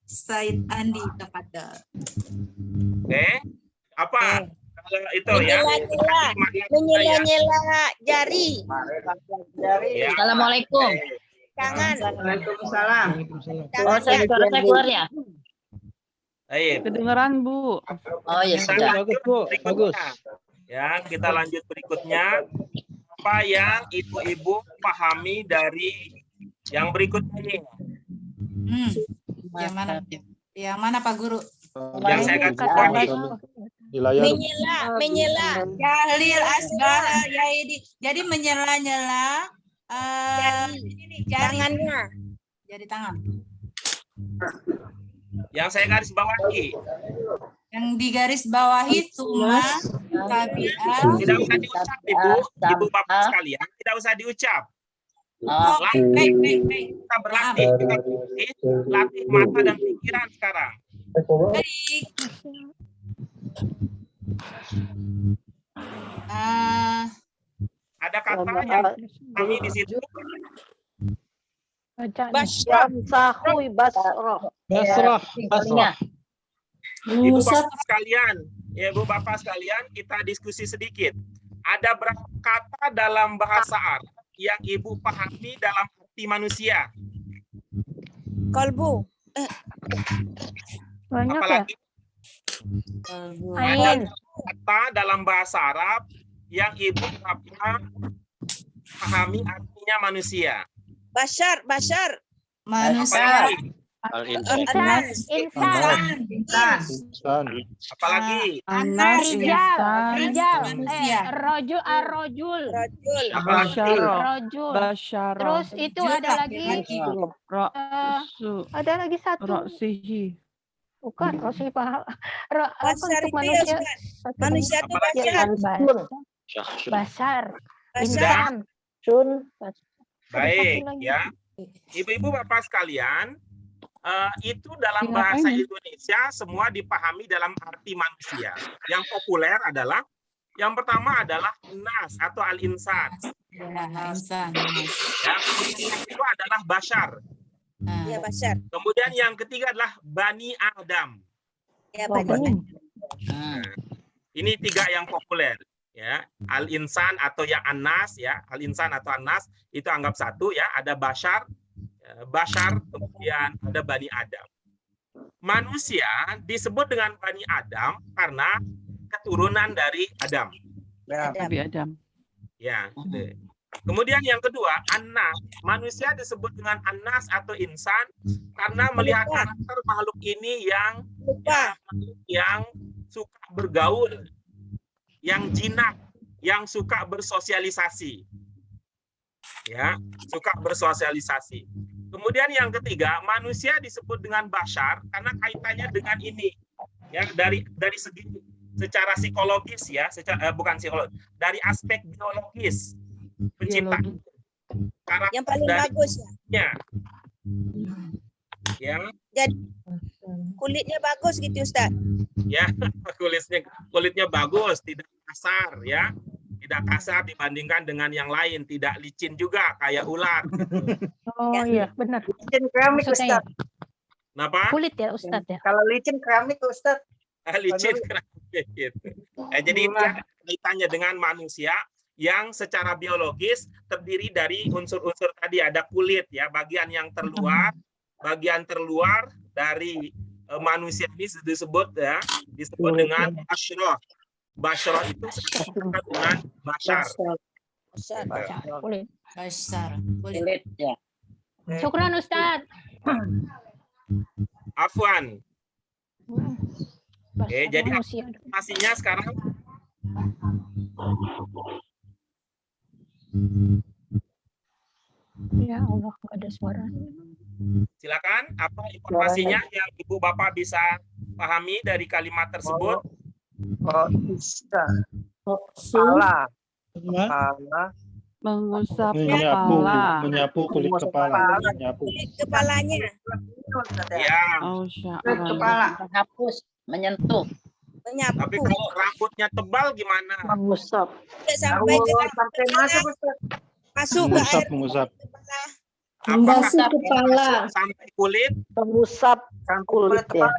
Said Andi Tafadhal. Oke. Apa? Kalau itu ya. Menyela-nyela jari. Ya. Assalamualaikum. Tangan. Waalaikumsalam. Oh, suara saya keluar ya? Baik. Kedengeran, Bu. Oh, ya Kita sudah. lanjut berikutnya. Ya, kita lanjut berikutnya. Apa yang ibu-ibu pahami dari yang berikutnya ini? Yang mana? Yang mana Pak Guru? Yang saya garis bawahi. Di layar. Menyela. Jahlil Asbara Yaidi. Jadi menyela-nyela jari. Tangannya. Jadi tangan. Yang saya garis bawahi. Yang di garis bawahi Tumas, Tabiat. Tidak usah diucap, Ibu Bapak sekalian. Tidak usah diucap. Oh, baik. Kita berlatih. Kita latih mata dan pikiran sekarang. Baik. Ada kata yang kami di situ. Basrah. Sahui Basroh. Basrah. Basrah. Ibu Bapak sekalian, ya Ibu Bapak sekalian, kita diskusi sedikit. Ada berapa kata dalam bahasa Arab yang Ibu pahami dalam arti manusia? Kolbu. Banyak ya. Apalagi Ain. kata dalam bahasa Arab yang Ibu pahami artinya manusia. Bashar. Manusia. Insan. Insan. Apalagi? Anas. Rijal. Manusia. Rojul. Apalagi? Rojul. Basyara. Terus itu ada lagi. Ra'su. Ada lagi satu. Ra'sihi. Bukan, Rosi paham. Basar Untuk itu ya, manusia. Ustaz. Manusia itu Apalagi? basar. Basar. Basar. Insan. Sun. Baik, ya. Ibu-ibu Bapak sekalian, itu dalam Ngapain bahasa ya? Indonesia semua dipahami dalam arti manusia. Yang populer adalah Yang pertama adalah nas atau al-insan. Ya, insan. Yang kedua adalah bashar. Ya, Bashar. Kemudian yang ketiga adalah Bani Adam. Ya, Bani. Ini 3 yang populer. Ya, al-insan atau yang anas, ya, al-insan atau anas itu anggap 1 ya. Ada bashar, kemudian ada Bani Adam. Manusia disebut dengan Bani Adam karena keturunan dari Adam. Nabi Adam. Ya. Kemudian yang kedua, anas. Manusia disebut dengan anas atau insan karena melihat karakter makhluk ini yang suka bergaul, yang jinak, yang suka bersosialisasi. Ya, suka bersosialisasi. Kemudian yang ketiga, manusia disebut dengan bashar karena kaitannya dengan ini. Ya, dari segi secara psikologis ya, bukan psikologis, dari aspek biologis penciptaan. Yang paling bagus ya. Ya. Jadi kulitnya bagus gitu, Ustaz. Ya, kulitnya bagus, tidak kasar ya. Tidak kasar dibandingkan dengan yang lain, tidak licin juga kayak ular. Oh iya, benar. Licin keramik, Maksudnya Ustaz. Kenapa? Kulit ya, Ustaz ya. Kalau licin keramik, Ustaz. Licin keramik gitu. Jadi itu kaitannya dengan manusia yang secara biologis terdiri dari unsur-unsur tadi, ada kulit ya, bagian terluar dari manusia ini disebut dengan asyroh. Bashar itu sama dengan bashar. Kulit. Bashar. Kulit ya. Syukran, Ustaz. Afwan. Oke, jadi manusia. informasinya sekarang. Ya Allah, nggak ada suara. Silakan, apa informasinya yang Ibu Bapak bisa pahami dari kalimat tersebut? Kepala. Mengusap Menyapu, kepala. menyapu kulit kepala. Menyapu. Kulit kepalanya. Ya. Oh, Kepala. Menghapus, menyentuh. Menyapu. Tapi kalau rambutnya tebal gimana? Mengusap. Tidak sampai ke Sampai masuk, Ustaz. masuk ke air Mengusap. Membasuh kepala. Sampai kulit? Mengusap kulit ya.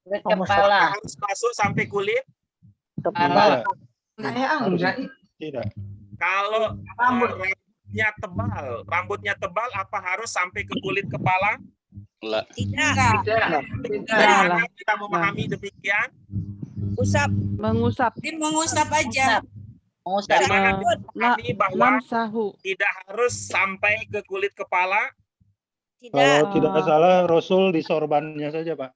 Kulit kepala. Harus masuk sampai kulit? Kepala. Tidak. Kalau rambutnya tebal, apa harus sampai ke kulit kepala? Tidak. Bagaimana kita memahami demikian? Mengusap. Mengusap aja. Mengusap. Dari mana kita memahami bahwa Lamsahu. tidak harus sampai ke kulit kepala? Kalau tidak salah, Rasul di sorbannya saja, Pak.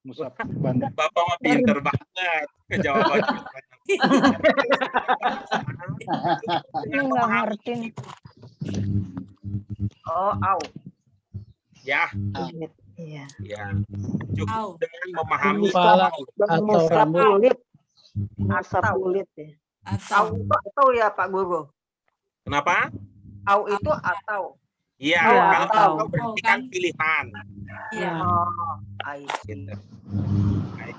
Musab ban. Bapak mah pinter banget jawabannya. Ini nggak ngerti. Oh, au. Ya. Iya. Ya. Cukup dengan memahami Kepala atau rambut. Kulit. Asap kulit ya. Atau ya, Pak Guru. Kenapa? Au itu atau. Iya, Ya, kalau atau. berarti kan pilihan. Ya. Gitu. Baik.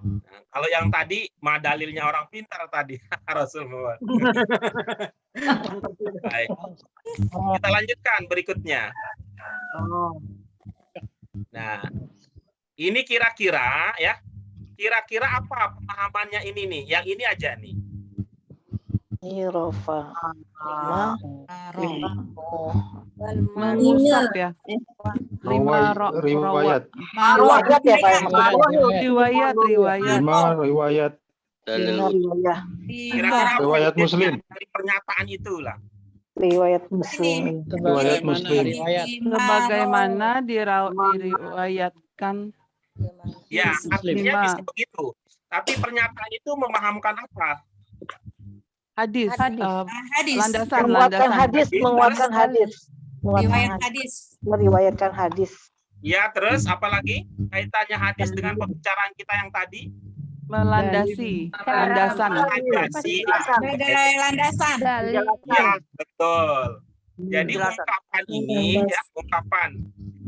Nah, kalau yang tadi mah dalilnya orang pintar tadi Rasul Muhammad. Baik. Kita lanjutkan berikutnya. Nah, ini kira-kira ya. Kira-kira apa pemahamannya ini nih? Yang ini aja nih. Irofa. Mengusap ya. Riwayat. Riwayat ya Pak. Riwayat. 5 riwayat. Kira-kira Riwayat Muslim. dari pernyataan itulah. Riwayat Muslim. Riwayat Muslim. Sebagaimana diriwayatkan. Ya, artinya 5. bisa begitu. Tapi pernyataan itu memahamkan apa? Hadis. Hadis. Landasan. Menguatkan hadis. Menguatkan hadis. Riwayat hadis. Meriwayatkan hadis. Ya, terus apa lagi? Kaitannya hadis dengan pembicaraan kita yang tadi? Melandasi. Landasan. Landasi. Dari landasan. Ya, betul. Jadi ungkapan ini, ya, ungkapan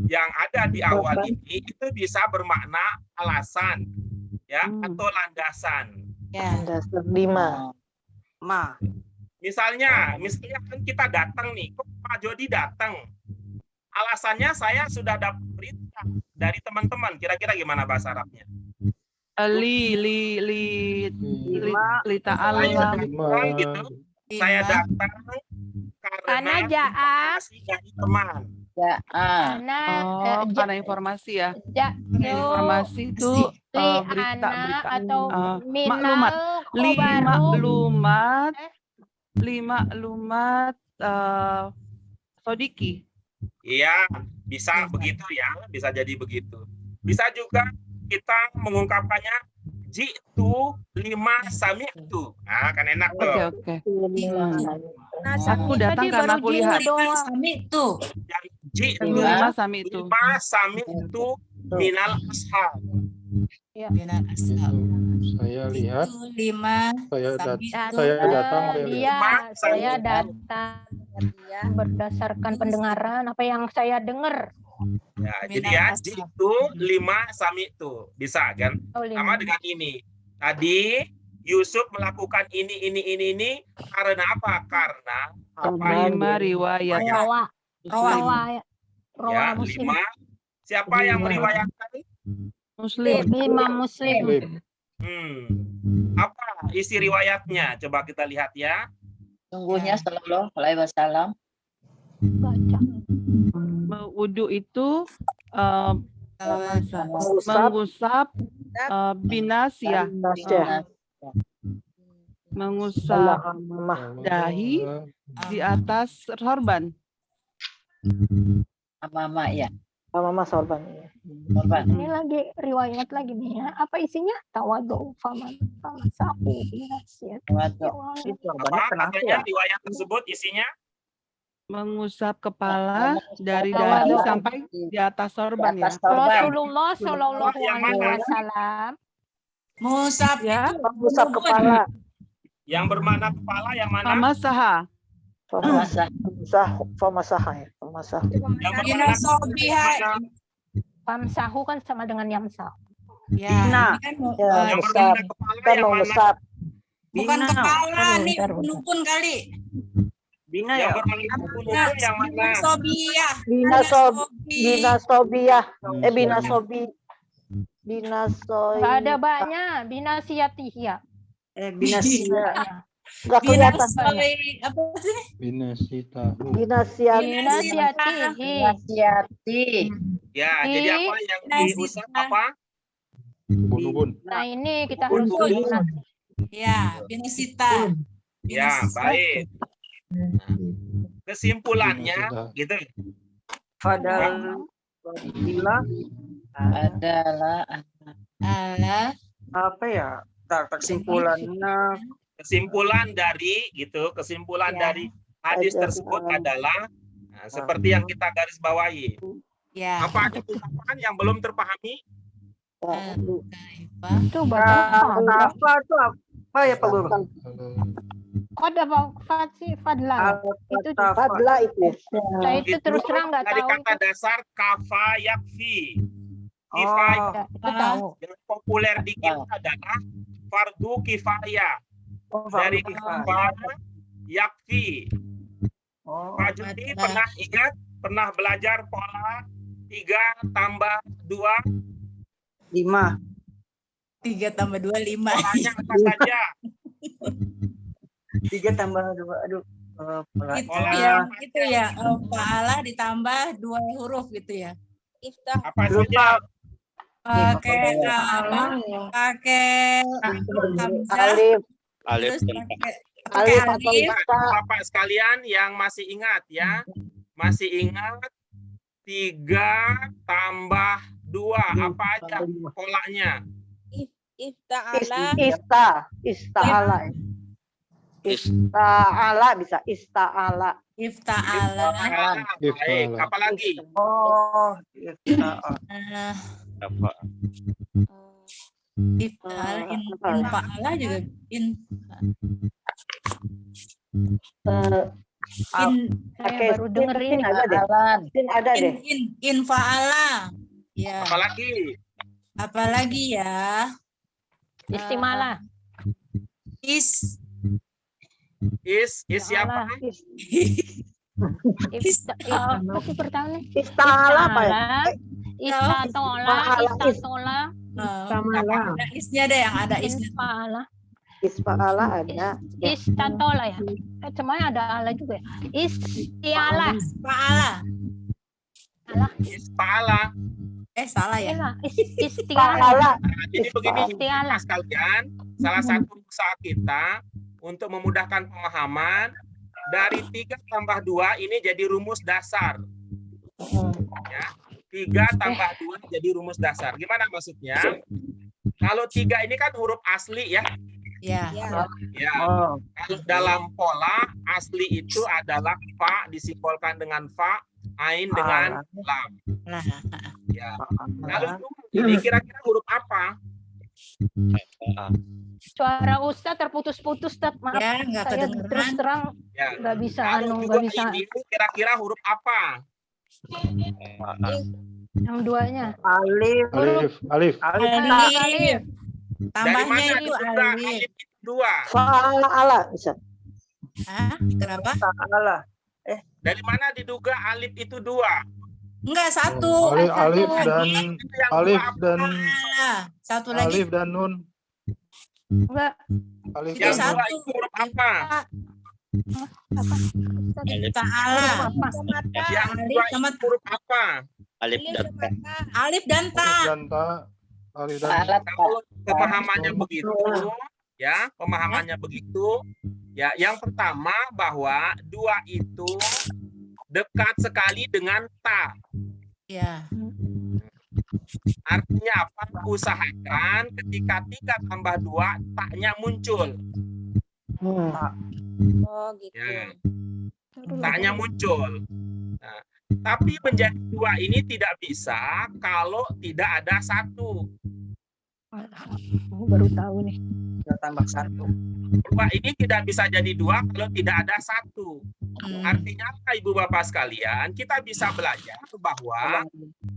yang ada di awal ini itu bisa bermakna alasan, ya, atau landasan. Ya. Landasan 5. Ma. Misalnya kan kita datang nih, kok Pak Jody datang? Alasannya saya sudah dapat perintah dari teman-teman. Kira-kira gimana bahasa Arabnya? Ta'ala. Gitu. Saya datang karena informasi dari teman. Karena informasi ya. Informasi itu berita-berita atau maklumat Sodiki. Iya, bisa begitu ya, bisa jadi begitu. Bisa juga kita mengungkapkannya jitu 5 sami'tu. Nah, kan enak tuh. Oke. Aku datang karena aku lihat. Sami'tu. Jitu 5 sami'tu. 5 sami'tu minal ashab. Minal ashab. Saya lihat. 5. Saya datang berdasarkan pendengaran apa yang saya dengar. Ya, jadi ya, jitu 5 sami'tu. Bisa kan? Sama dengan ini. Tadi Yusuf melakukan ini karena apa? Karena apa? 5 riwayat. Ya, 5. Siapa yang meriwayatkan? Muslim. Imam Muslim. Apa isi riwayatnya? Coba kita lihat ya. Sungguhnya Sallallahu Alaihi Wasallam. Wudu itu mengusap binasya. Mengusap dahi di atas sorban. Mama ya. Mama sorban. Ini lagi riwayat lagi nih ya. Apa isinya? Tawadu faman saku binasya. Apa katanya riwayat tersebut isinya? Mengusap kepala dari dahi sampai di atas sorban ya. Rasulullah Shallallahu Alaihi Wasallam mengusap ya. Mengusap kepala. Yang bermakna kepala yang mana? Famasaha. Famasaha ya. Famasaha. Famsahu kan sama dengan yamsah. Ya, yang bermakna kepala yang mana? Bukan kepala nih, punukun kali. Bina yang ya. bermakna punukun yang mana? Sobiah. Binasobi. Nggak ada baknya. Binasiyatihya. Binasia. Nggak kelihatan. Apa sih? Binasiyatihi. Ya, jadi apa yang diusap apa? Ubun-ubun. Nah ini kita harus Ya, binasita. Ya, baik. Kesimpulannya gitu. Adalah Apa ya? Kesimpulan dari dari hadis tersebut adalah seperti yang kita garis bawahi. Ya. Apa ada ungkapan yang belum terpahami? Itu baca Apa itu apa ya Pak Guru? ada fadla. Itu Fadla itu. saya itu terus terang nggak dari tahu. kata dasar kafa yakfi. Kifayah. Itu tahu. Yang populer di kita adalah fardu kifayah. Dari kifayah yakfi. Pak Judi pernah ingat, pernah belajar pola 3 tambah 2? 5. 3 tambah 2, 5. Polanya apa saja? 3 tambah 2. Aduh. Itu ya. Fa'ala ditambah 2 huruf gitu ya. Apa saja? Pakai Alif terus dan pakai alif. Bapak sekalian yang masih ingat ya, masih ingat 3 tambah 2 apa aja polanya? Ista'ala bisa ista'ala. Baik, apa lagi? apa? Infa'ala juga Saya baru denger ini. Ada deh. Infa'ala. Ya. Apalagi ya? Istimala. Is siapa? Apa sih pertama? Ista'ala apa ya? Istatola. Ada isnya deh, yang ada isnya. Isfa'ala ada. Istatola ya. Semuanya ada ala juga ya. Istiala. Ispala. Salah ya. Istiala. Jadi begini Mas kalian, salah satu usaha kita untuk memudahkan pemahaman dari 3 tambah 2 ini jadi rumus dasar. Ya, 3 tambah 2 jadi rumus dasar. Gimana maksudnya? Kalau 3 ini kan huruf asli ya. Ya. Ya. Kalau dalam pola asli itu adalah fa disimbolkan dengan fa, ain dengan lam. Ya. Lalu ini kira-kira huruf apa? Suara Ustaz terputus-putus, Ustaz. Maaf. Ya, nggak Saya kedengeran. terus terang Ya. nggak bisa Kalau ini kira-kira huruf apa? yang duanya. Alif. Alif. Tambahnya Dari mana itu diduga alif. alif itu 2? Fa'ala bisa. Kenapa? Dari mana diduga alif itu 2? Enggak, satu. Alif dan Satu lagi. Alif dan nun. Enggak. Alif Itu dan satu. nun. Itu huruf apa? Ta'ala. Yang 2 itu huruf apa? Alif dan ta. Alif dan ta. Alif dan ta. Kalau pemahamannya begitu, ya, pemahamannya begitu. Ya, yang pertama bahwa 2 itu dekat sekali dengan ta. Ya. Artinya apa? Usahakan ketika 3 tambah 2 taknya muncul. Oh gitu. Ya. Taknya muncul. Nah, tapi menjadi 2 ini tidak bisa kalau tidak ada 1. Baru tahu nih. Tambah 1. 2 ini tidak bisa jadi 2 kalau tidak ada 1. Artinya apa Ibu Bapak sekalian? Kita bisa belajar bahwa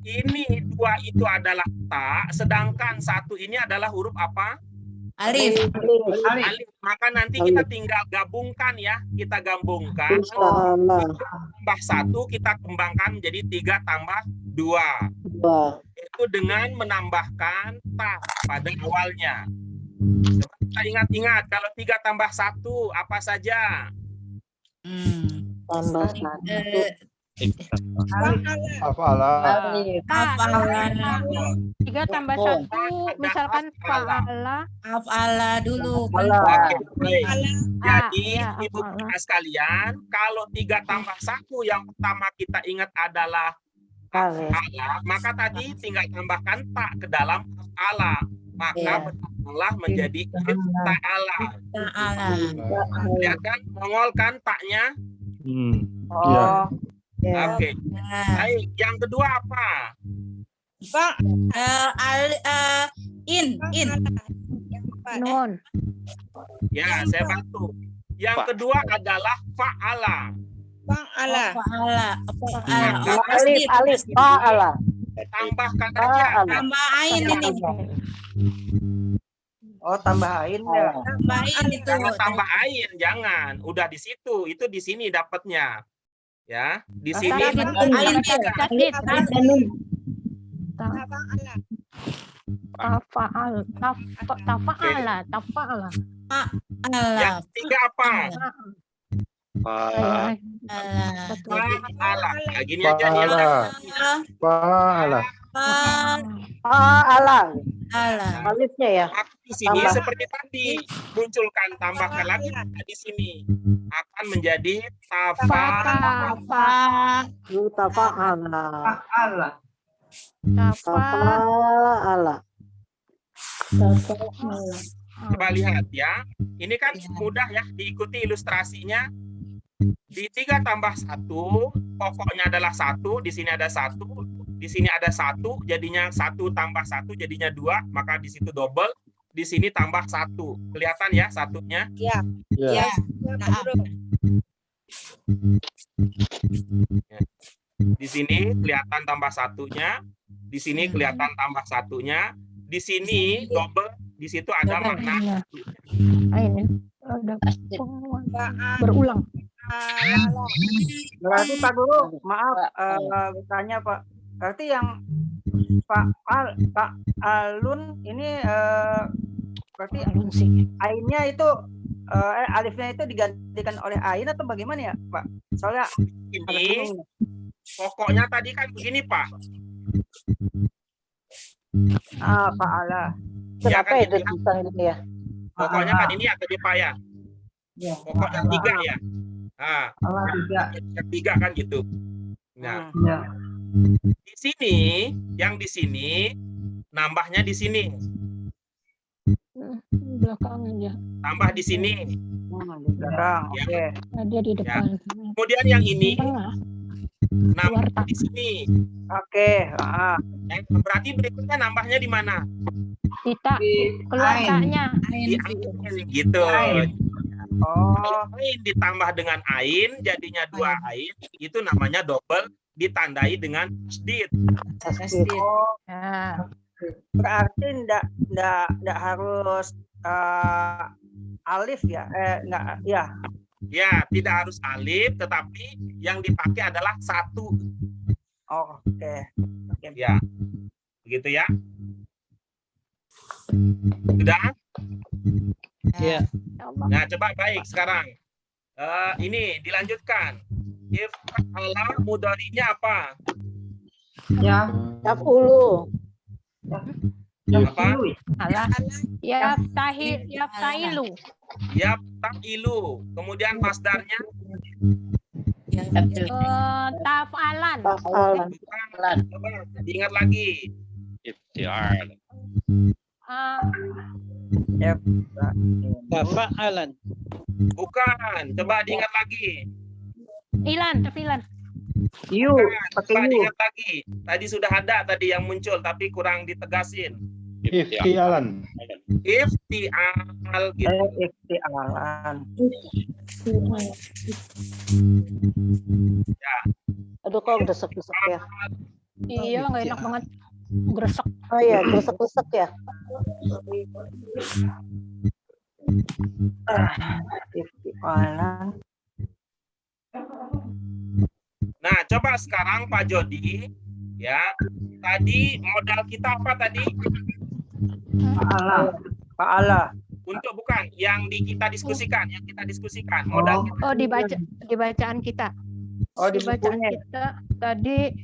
ini 2 itu adalah ta, sedangkan 1 ini adalah huruf apa? Alif. Alif. Maka nanti kita tinggal gabungkan ya. Kita gabungkan. Tambah 1 kita kembangkan menjadi 3 tambah 2. Itu dengan menambahkan ta pada awalnya. Kita ingat-ingat kalau 3 tambah 1 apa saja? Tambah 1. Afala. 3 tambah 1 misalkan fa'ala. Afala dulu. Oke, baik. Jadi ya, Ibu Bapak sekalian, kalau 3 tambah 1 yang pertama kita ingat adalah afala, maka tadi tinggal tambahkan ta ke dalam afala. Maka bertambahlah menjadi ta'ala. Lihat kan, mongol kan taknya? Ya. Oke. Baik, yang kedua apa? Bang, in. Nun. Ya, saya bantu. Yang kedua adalah fa'ala. Fa'ala. Alif, fa'ala. Tambahkan aja. Tambah ain ini. Oh, tambah ain ya. Tambah ain itu. Jangan tambah ain, jangan. Udah di situ, itu di sini dapatnya. Ya, di sini Ain Tafa'ala. yang ketiga apa? Fa. Fa'ala. Nah, gini aja ya. Fa'ala. Fa'ala. Alifnya ya. Di sini seperti tadi munculkan tambahkan lagi di sini akan menjadi tafa'ala. Tafa'ala. Tafa'ala. Coba lihat ya. Ini kan mudah ya diikuti ilustrasinya. Di 3 tambah 1 pokoknya adalah 1, di sini ada 1, di sini ada 1, jadinya 1 tambah 1 jadinya 2, maka di situ double, di sini tambah 1. Kelihatan ya satunya? Ya. Ya. Di sini kelihatan tambah 1-nya, di sini kelihatan tambah 1-nya, di sini double, di situ ada makna. Ain. ada berulang. Berarti Pak Guru, maaf bertanya Pak. Berarti yang Pak Alun ini berarti ainnya itu alifnya itu digantikan oleh ain atau bagaimana ya Pak? Soalnya ini pokoknya tadi kan begini Pak. Pak Allah. Ya, Kenapa kan, itu tentang gitu ya? Pokoknya kan ini ada di Pak ya. Pokoknya 3 ya. Nah, yang 3 kan gitu. Nah, di sini, yang di sini nambahnya di sini. Belakang aja. Tambah di sini. Di belakang. Ya. Oke. Ada di depan. Kemudian yang ini Tengah. nambah di sini. Oke. Berarti berikutnya nambahnya di mana? Kita keluar taknya. Di ain gitu. Kalau ain ditambah dengan ain jadinya 2 ain, itu namanya double ditandai dengan tasdid. Nah, Berarti enggak harus alif ya? Enggak ya. Ya, tidak harus alif, tetapi yang dipakai adalah 1. Oke. Ya, begitu ya. Sudah? Iya. Nah, coba baik sekarang. Ini dilanjutkan. If ala mudhari'nya apa? Ya. Yaf'ulu. Apa? salah. Yaftailu. Yafta'ilu. Kemudian masdarnya Taf'alan. Taf'alan. coba diingat lagi. Iftial. Tafa'alan. Bukan, coba diingat lagi. Tafilan. Pakai Coba yu. diingat lagi. Tadi sudah ada tadi yang muncul tapi kurang ditegasin. Iftialan. Iftial gitu. Iftialan. Ya. Aduh kok desek-desek ya. Iya, nggak enak banget. Gresek. Oh iya, desek-desek ya. Iftialan. Nah, coba sekarang Pak Jody, ya. Tadi modal kita apa tadi? Pak Allah. Untuk bukan yang kita diskusikan, modal kita. Oh, di bacaan kita. Oh, di bacaan bukunya. kita tadi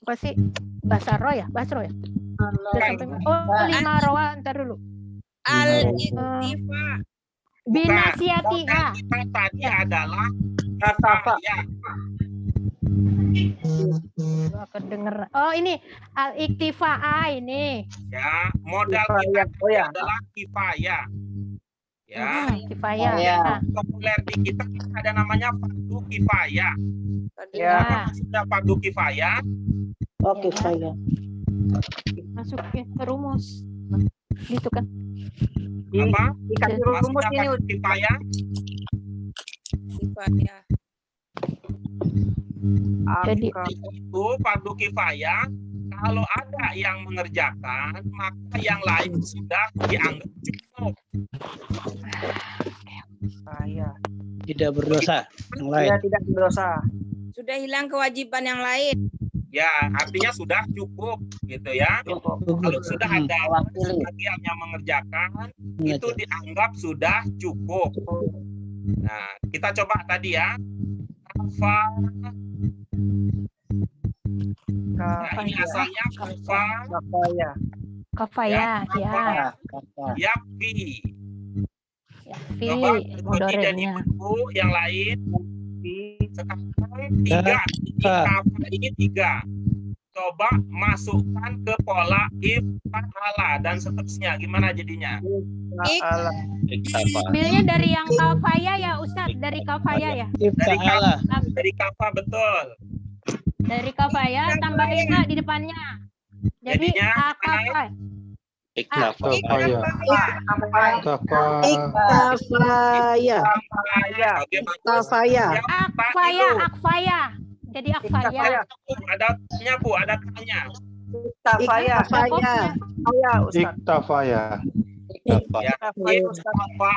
apa sih? Basro ya? Udah sampai, 5 roa, ntar dulu. Al-Iktifa. Binasiatiha. Kita tadi adalah kata ya. Kedenger. Oh, ini al-iktifa ini. Ya, modal kita tadi adalah kifayah. Ya. Kifayah. Ya. Populer di kita ada namanya fardu kifayah. Ya. Sudah fardu kifayah. Oke, saya. Masukin ke rumus. Gitu kan. Apa? Dikasih rumus ini. Fardu kifayah. Jadi Itu fardu kifayah. Kalau ada yang mengerjakan, maka yang lain sudah dianggap cukup. Tidak berdosa yang lain. Tidak berdosa. Sudah hilang kewajiban yang lain. Ya, artinya sudah cukup gitu ya. Kalau sudah ada sebagian yang mengerjakan, itu dianggap sudah cukup. Nah, kita coba tadi ya. Nah, ini asalnya kafaya, ya. Yakfi. Yakfi, Coba ikuti jadi mudorenya. buku yang lain. Sekarang 3. Kafa ini 3. Coba masukkan ke pola if, fa'ala, dan seterusnya. Gimana jadinya? Ambilnya dari yang kafaya ya, Ustadz. Dari kafaya ya. Dari kafa, betul. Dari kafaya tambah ina di depannya. Jadi Jadinya akafaya. Kafaya. Akfaya. Jadi akfaya. Ada nyapu, ada tanya. Iktafaya. Iktafaya. Ya, iktafa.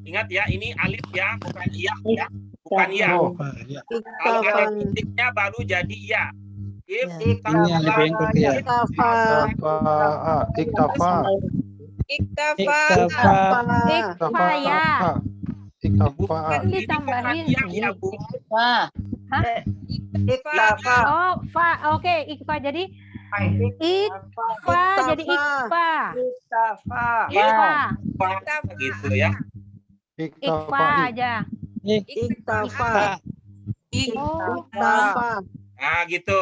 Ingat ya, ini alif ya, bukan iya ya. Bukan iya. Oh, ya. Kalau ada titiknya baru jadi iya. Ini alif yang ketiga ya. Iktafa. Iktafa. Ikfa ya. Iktafa. Kan ditambahin. Ya, Bu. Wah, Hah? Iktafa. Oh, fa. Oke, ikfa jadi ikfa jadi ikfa. Iktafa. Ikfa. Gitu ya. Ikfa aja. Iktafa. Iktafa. Nah, gitu.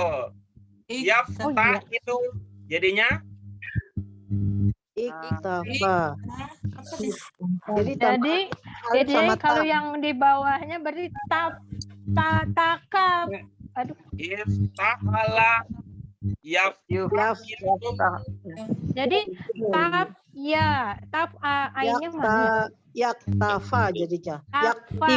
Yafta itu jadinya Iktafa. Jadi kalau yang di bawahnya berarti takaf. Aduh. Ifta'ala Jadi taf ya, taf ainnya mana? Yaktafa jadinya. Yakfa.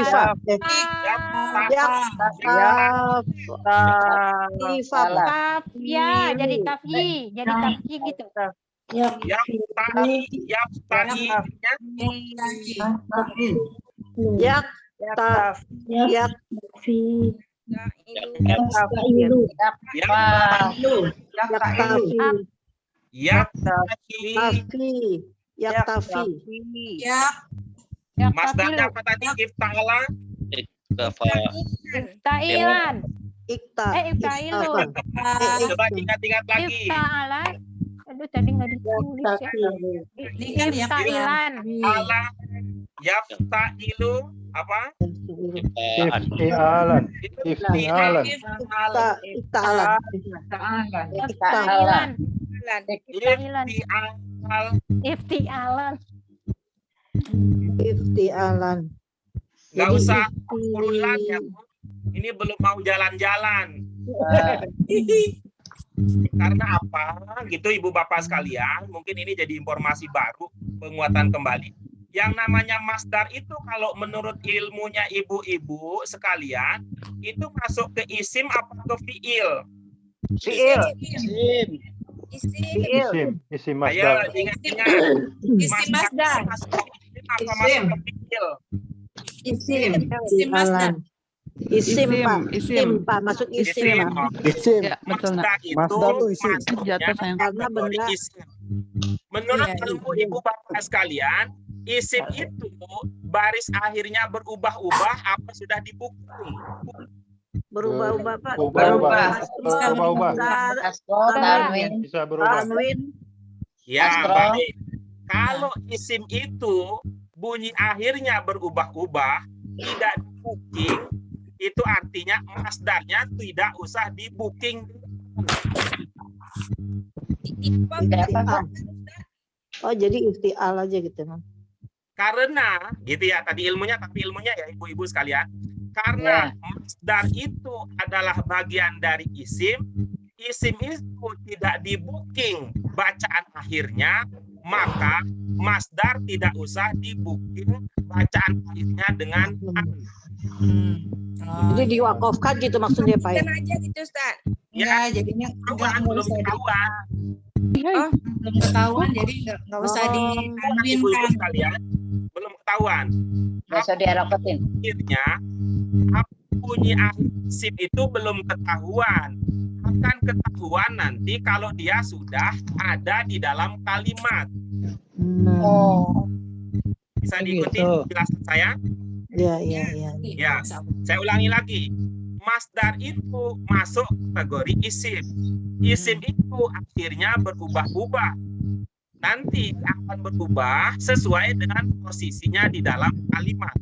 Taf ya, jadi tafyi, jadi tafyi gitu. Masdarnya apa tadi? Ifta'ala. Iftailan. Iftailun. Coba ingat-ingat lagi. Ifta'ala. Aduh, tadi nggak ditulis ya. Iftailan. Ala yafta'ilu apa? Iftialan. Iftialan. Iftailan. Iftialan. Nggak usah urulan ya, Bu. Ini belum mau jalan-jalan. Karena apa? Gitu Ibu Bapak sekalian, mungkin ini jadi informasi baru, penguatan kembali. Yang namanya masdar itu kalau menurut ilmunya ibu-ibu sekalian, itu masuk ke isim apa ke fiil? Fiil. Isim Ayo masdar. ingat-ingat. Isim masdar. Masuk ke isim apa masuk ke fiil? Isim masdar. Isim, Pak. Masuk isim. Isim. Ya, betul, Nak. Masdar itu Masdar tuh isim. masuknya Jatuh, sayang. Karena benda isim. Menurut ilmu Ibu Bapak sekalian, isim itu baris akhirnya berubah-ubah apa sudah dibukti? berubah-ubah, Pak. Berubah-ubah. Bisa berubah. Ya, Astro. baik. Kalau isim itu bunyi akhirnya berubah-ubah, tidak di-booking, itu artinya masdarnya tidak usah di-booking. Oh, jadi iftial aja gitu, Mas. Karena gitu ya, tadi ilmunya, tapi ilmunya ya ibu-ibu sekalian, karena masdar itu adalah bagian dari isim itu tidak di-booking bacaan akhirnya, maka masdar tidak usah di-booking bacaan akhirnya dengan an. Jadi diwakafkan gitu maksudnya, Pak ya? aja gitu, Ustaz. Ya, jadinya Belum ketahuan. belum ketahuan, jadi nggak usah Ibu-ibu dikawinkan. sekalian, belum ketahuan. Nggak usah diarokatin. Akhirnya bunyi akhir isim itu belum ketahuan. Akan ketahuan nanti kalau dia sudah ada di dalam kalimat. Oh. Bisa diikuti penjelasan saya? Ya. Ya, saya ulangi lagi. Masdar itu masuk kategori isim. Isim itu akhirnya berubah-ubah. Nanti akan berubah sesuai dengan posisinya di dalam kalimat.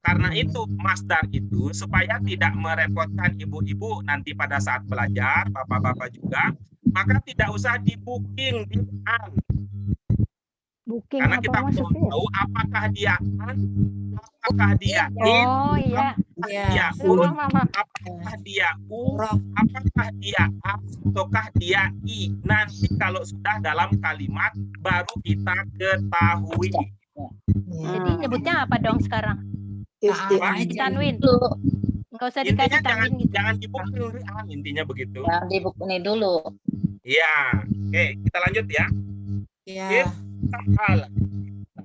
Karena itu masdar itu supaya tidak merepotkan ibu-ibu nanti pada saat belajar, bapak-bapak juga, maka tidak usah di-booking di an. Booking Karena apa kita belum maksudnya? tahu apakah dia an, apakah dia in, Oh iya. apakah dia un, Mama. apakah dia u, apakah dia a, ataukah dia i. Nanti kalau sudah dalam kalimat baru kita ketahui. Jadi nyebutnya apa dong sekarang? Ditanwin. Nggak usah Intinya dikasih tanwin gitu. jangan dibooking di an, intinya begitu. Yang dibukuni dulu. Ya, oke, kita lanjut ya. Ya. Ifta'ala.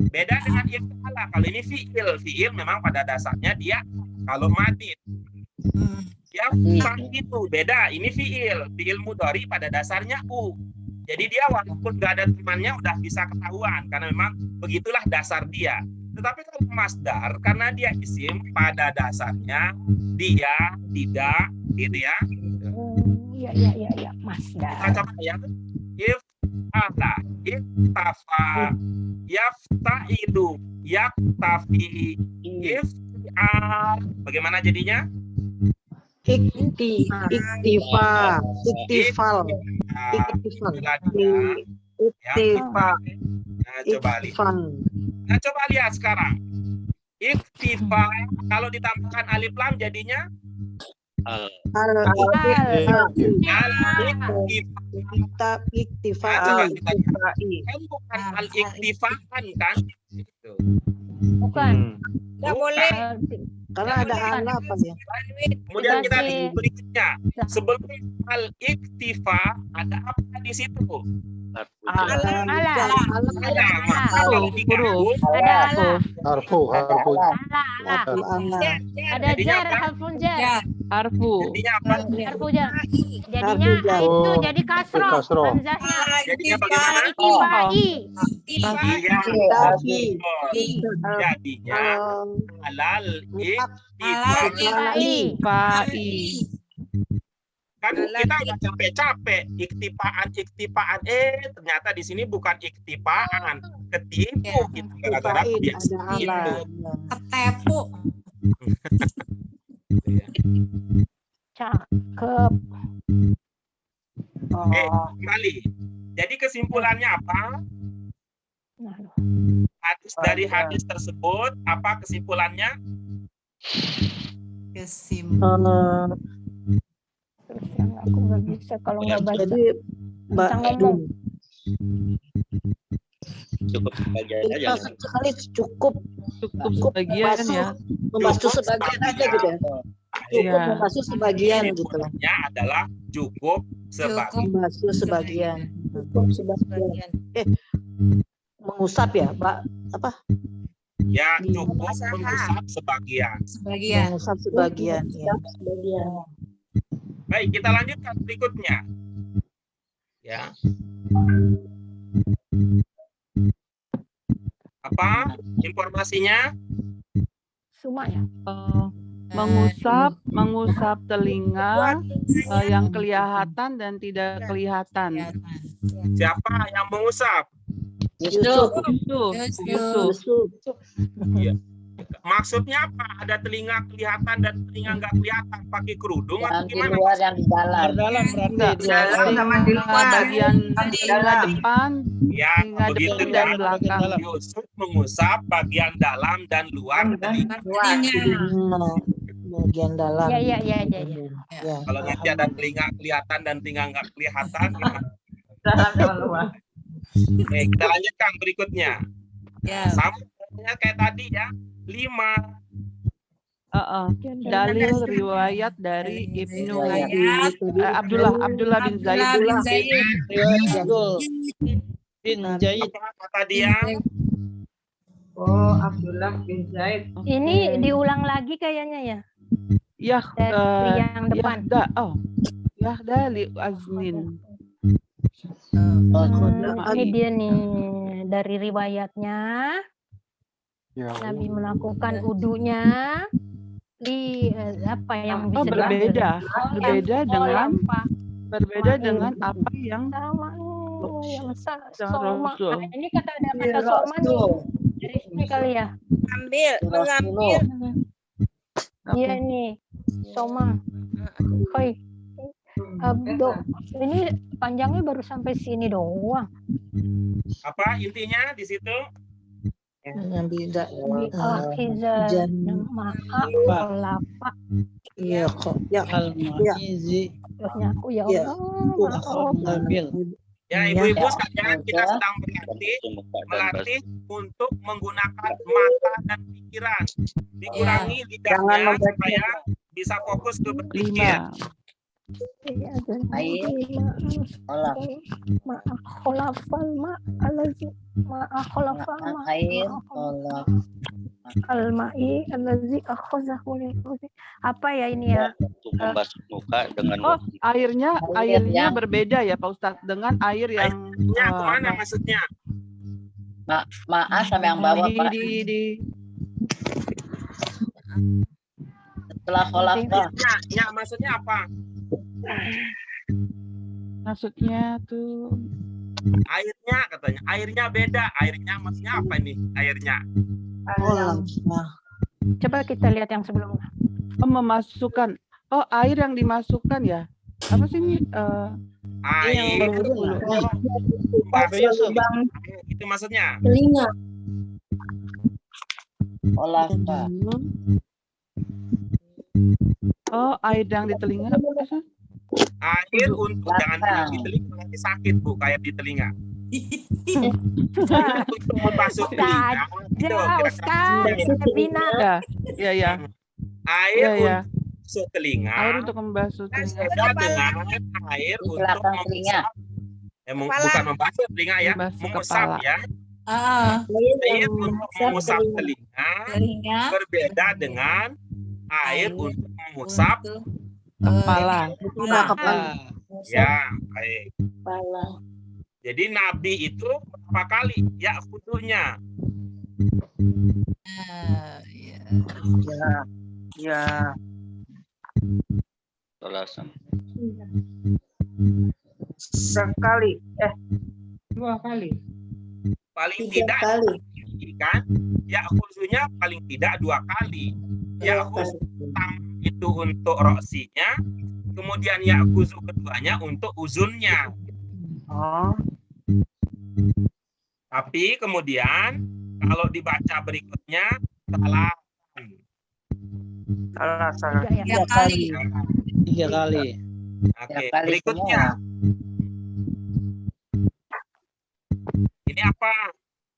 Beda dengan ifta'ala. Kalau ini fi'il. Fi'il memang pada dasarnya dia kalau madin. Yafta'ilu beda. Ini fi'il. Fi'il mudhari pada dasarnya u. Jadi dia walaupun nggak ada temannya udah bisa ketahuan karena memang begitulah dasar dia. Tetapi kalau masdar karena dia isim pada dasarnya dia tidak gitu ya. Iya, masdar. Kita coba ya. Ifta'ala, iftafa, yafta'ilu, yaktafi, ifti'al. Bagaimana jadinya? Iktifal. Iktifal. Nah, coba lihat sekarang. Iktifa kalau ditambahkan alif lam jadinya Iktifai. Kan bukan al-iktifaan kan? Gitu. Bukan. Nggak boleh. Karena ada ala apa ya? Kemudian kita lihat berikutnya. Sebelum al-iktifa ada apa di situ? Harfu. Ada jar, harfun jar. Harfu. Harfu jar. Jadinya itu jadi kasroh. Hamzahnya. Jadinya bagaimana? Jadinya halal iktifai. Kan kita udah capek-capek iktifaan ternyata di sini bukan iktifaan, ketipu gitu gara-gara kebiasaan itu. Ketepu. Cakep. Kembali. Jadi kesimpulannya apa? Dari hadis tersebut apa kesimpulannya? Aku nggak bisa kalau nggak baca. Jadi Mbak ngomong. Cukup sebagian aja. Sekali cukup sebagian ya. Membasuh sebagian aja gitu ya. Cukup membasuh sebagian gitu. Adalah cukup sebagian. Membasuh sebagian. Mengusap ya, Mbak? Apa? Ya, cukup mengusap sebagian. Mengusap sebagian. Ya. Baik, kita lanjutkan berikutnya. Ya. Apa informasinya? Suma ya. Mengusap telinga yang kelihatan dan tidak kelihatan. Siapa yang mengusap? Yusuf. Ya. Maksudnya apa? Ada telinga kelihatan dan telinga nggak kelihatan pakai kerudung atau gimana? Di luar yang di dalam. Sama di luar. Bagian telinga depan, ya, telinga begitu depan dan belakang. Yusuf mengusap bagian dalam dan luar telinga. Bagian dalam. Ya. Kalau nanti ada telinga kelihatan dan telinga nggak kelihatan, Dalam luar. Oke, kita lanjutkan berikutnya. Ya. Sama kayak tadi ya. 5. Dalil riwayat dari Ibnu Abdullah bin Zaid. Apa kata dia? Oh, Abdullah bin Zaid. Ini diulang lagi kayaknya ya. Ya, dari yang depan. Dari Azmin. Ini dia nih dari riwayatnya. Nabi melakukan wudunya di apa yang bisa berbeda dengan apa yang sama yang soma. Ini kata ada kata soma nih dari sini kali ya. Mengambil. Iya nih soma. Hoi. Ini panjangnya baru sampai sini doang. Apa intinya di situ? Iya kok. Ya. Aku ya Allah. Ya, ibu-ibu sekalian, kita sedang melatih untuk menggunakan mata dan pikiran. Dikurangi lidahnya supaya bisa fokus ke berpikir. Air. Olah. Ma'akholafal ma'alazi ma'akholafal Air. Olah. al-ma'i alazi akhozahu lihuzi. Apa ya ini ya? Untuk membasuh muka dengan Oh, airnya yang- berbeda ya Pak Ustadz dengan air yang Airnya kemana maksudnya? Ma'a sama yang bawah Pak. Setelah kholafah. Ya, maksudnya apa? Maksudnya tuh Airnya katanya. Airnya beda. Airnya maksudnya apa ini? Airnya. Coba kita lihat yang sebelumnya. memasukkan. Oh, air yang dimasukkan ya. Apa sih ini? Air. Itu maksudnya. Telinga. Kholafah. Oh, air yang di telinga. Air untuk jangan di telinga nanti sakit Bu, kayak di telinga. Untuk membasuh telinga. Itu kira-kira. Bina. Ya. Air Ya. untuk membasuh telinga. Air untuk membasuh telinga. Beda dengan air Di untuk belakang telinga. bukan membasuh telinga ya, Membasuh mengusap kepala. ya. Air untuk mengusap telinga berbeda dengan air untuk mengusap kepala. Ya, baik. Kepala. Jadi Nabi itu berapa kali ya wudunya? Ya. Alasan. Sekali. 2 kali. Paling 3 tidak kali. kan? Ya wudunya paling tidak 2 kali. Ya itu untuk roksinya, kemudian ya kuzu keduanya untuk uzunnya. Tapi kemudian kalau dibaca berikutnya salah. Salah. 3 kali. 3 kali. Oke, kali berikutnya. Ini apa?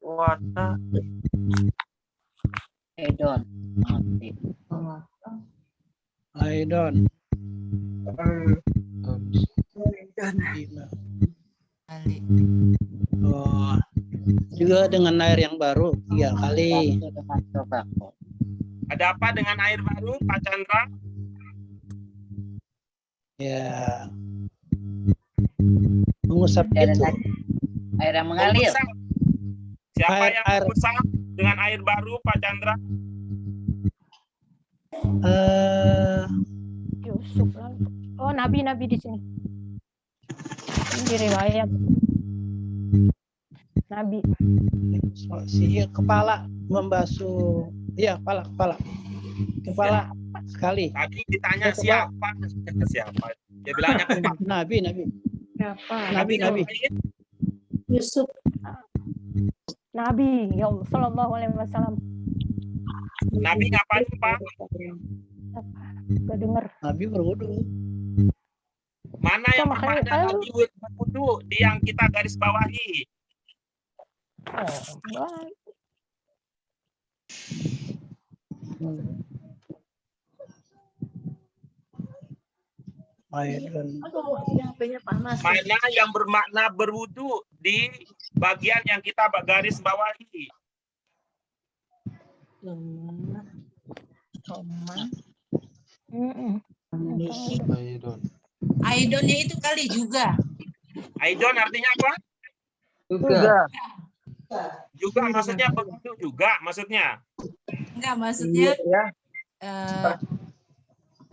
Wata. Edon. Aidon. Oh, juga dengan air yang baru 3 kali. Ada apa dengan air baru, Pak Chandra? Ya. Mengusap itu. Air yang mengalir. Mengusap. Siapa Air- yang air. mengusap dengan air baru, Pak Chandra? Yusuf lalu. Oh, nabi di sini. Ini di riwayat. Nabi. Si kepala membasuh. Iya, kepala sekali. Tadi ditanya siapa? Siapa? Dia bilangnya kepala. Nabi. Nabi. Yusuf. Nabi, ya Allah, Sallallahu Alaihi Wasallam. Nabi ngapain, Pak? Gak denger. Nabi berwudu. Mana yang Sama bermakna kayak- Nabi berwudu di yang kita garis bawahi? Baik. Aidon. Mana yang bermakna berwudu di bagian yang kita garis bawahi? Aidonnya itu kali juga. Aidon artinya apa? Juga maksudnya berwudu juga maksudnya. Enggak, maksudnya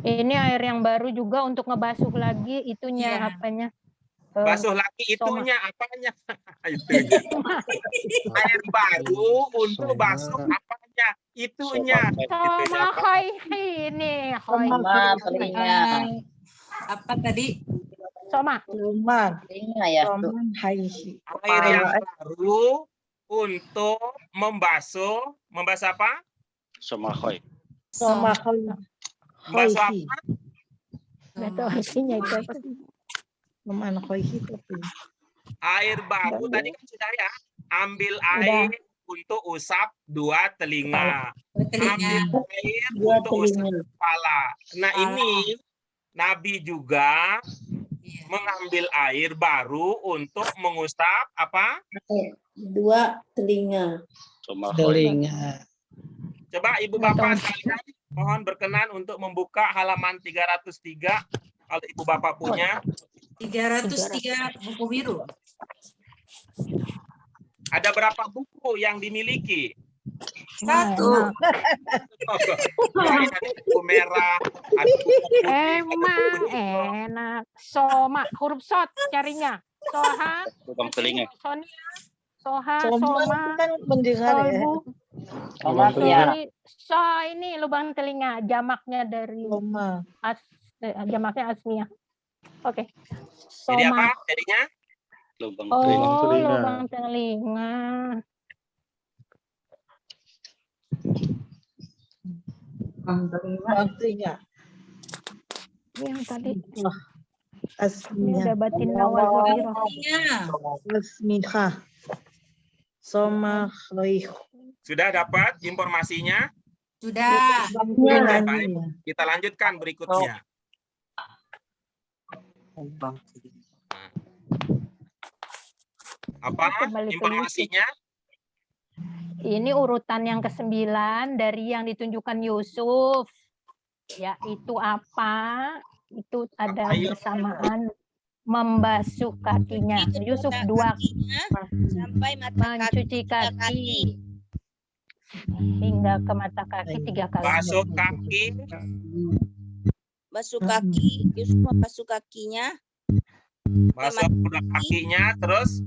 Ini air yang baru juga untuk ngebasuh lagi itunya Iya. apanya? Basuh lagi itunya apanya? Itunya. Air baru untuk basuh apanya? Itunya. Sama hoi ini hoi. Sama telinga. apa tadi? Soma. Telinga ya. Air yang baru untuk membasuh apa? Somahoy. Membasuh apa? Nggak tahu artinya itu apa. Air baru tadi kan sudah ya. Ambil air untuk usap 2 telinga. Ambil air untuk usap kepala. Nah ini Nabi juga mengambil air baru untuk mengusap apa? Dua telinga. Telinga. Coba ibu bapak sekalian mohon berkenan untuk membuka halaman 303 kalau ibu bapak punya. 303 buku biru. Ada berapa buku yang dimiliki? Satu. Ada buku merah, ada buku putih, Emang enak. Soma, huruf sot carinya. Soha, Lubang telinga. Sonia, Soha, Soma Soma, kan pendengar ya. Solbu. Lubang telinga. So ini lubang telinga, jamaknya dari Soma. jamaknya Asmiyah. Oke. Jadi Soma. apa jadinya? Lubang Oh, telinga. lubang telinga. Artinya. Ini yang tadi. Ini Asmiyah. udah batin awal zuhirah. Asmiyah. Soma khaih. Sudah dapat informasinya? Sudah. Baik, kita lanjutkan berikutnya. Apa Kembali ke informasinya? Ini urutan yang ke-9 dari yang ditunjukkan Yusuf. Yaitu apa? Itu ada Ayo. bersamaan membasuh kakinya. Yusuf 2 Sampai mata mencuci kaki hingga ke mata kaki 3 kali. Basuh kaki, basuh kaki, Yusuf membasuh kakinya basuh budak kakinya, terus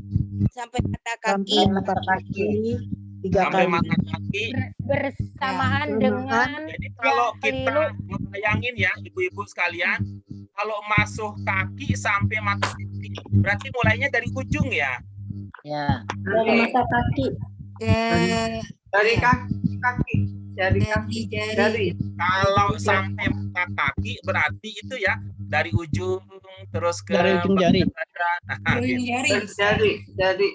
sampai mata kaki. Sampai mata kaki 3 sampai kali. mata kaki. Bersamaan dengan Jadi kalau kita Yahlilu. bayangin ya ibu-ibu sekalian, kalau masuk kaki sampai mata kaki, berarti mulainya dari ujung ya. Ya. Dari mata kaki. Dari kaki. Dari. Kalau sampai mata kaki berarti itu ya dari ujung terus ke Dari ujung jari. dada. Nah, gitu. Dari Jari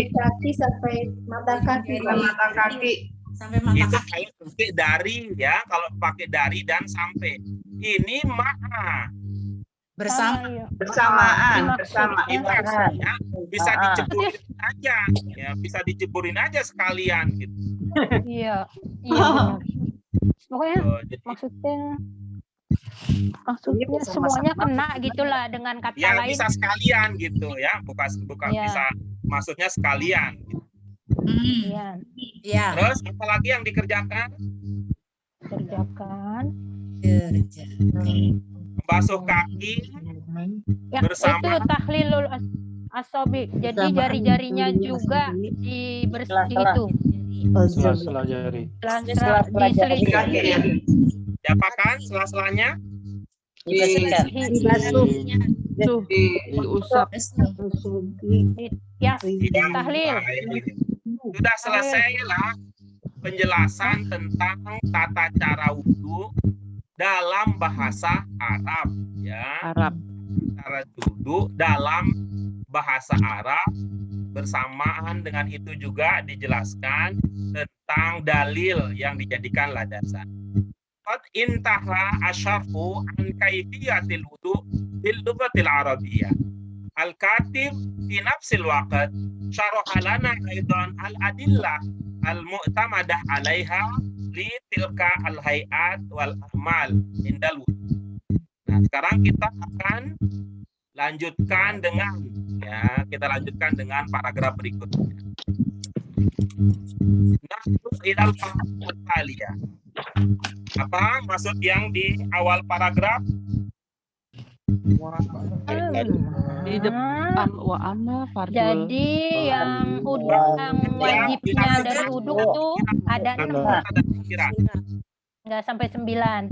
kaki sampai mata kaki. mata kaki. Sampai mata Itu kaki. kalau pakai dari ya, kalau pakai dari dan sampai. Ini ma'a. Bersama. Iya. Bersamaan. Ini maksudnya bisa Ah. diceburin aja, ya bisa diceburin aja sekalian gitu. Iya, iya benar. Pokoknya Oh, jadi maksudnya semuanya kena gitulah dengan kata ya lain. bisa sekalian gitu ya, bukan Iya. bisa maksudnya sekalian. Gitu. Iya, Ya. Terus apalagi yang dikerjakan? kerjakan. Membasuh kaki Ya, bersama. itu tahlilul asobi. Jadi jari-jarinya juga dibersih itu. Sela-sela jari. Sela-sela jari. Diselisih. Diapakan sela-selanya? Dibersihkan. Tuh, diusap. Ya, Tidak. tahlil. Baik. Sudah selesai lah penjelasan tentang tata cara wudhu dalam bahasa Arab ya. Arab. Cara wudhu dalam bahasa Arab, bersamaan dengan itu juga dijelaskan tentang dalil yang dijadikan landasan. Qad intaha asyarhu an kaifiyatil wudu bil lughatil arabiyyah. Al-Katib fi nafsil waqt syaraha lana aidan al-adillah al-mu'tamadah 'alaiha li tilka al-hay'at wal a'mal indal wudu. Nah, sekarang kita akan lanjutkan dengan paragraf berikutnya. Nahnu ilal taliyah. Apa maksud yang di awal paragraf? Di depan wa amma fardul. Jadi yang wajibnya dari uduk itu ada 6, nggak sampai 9.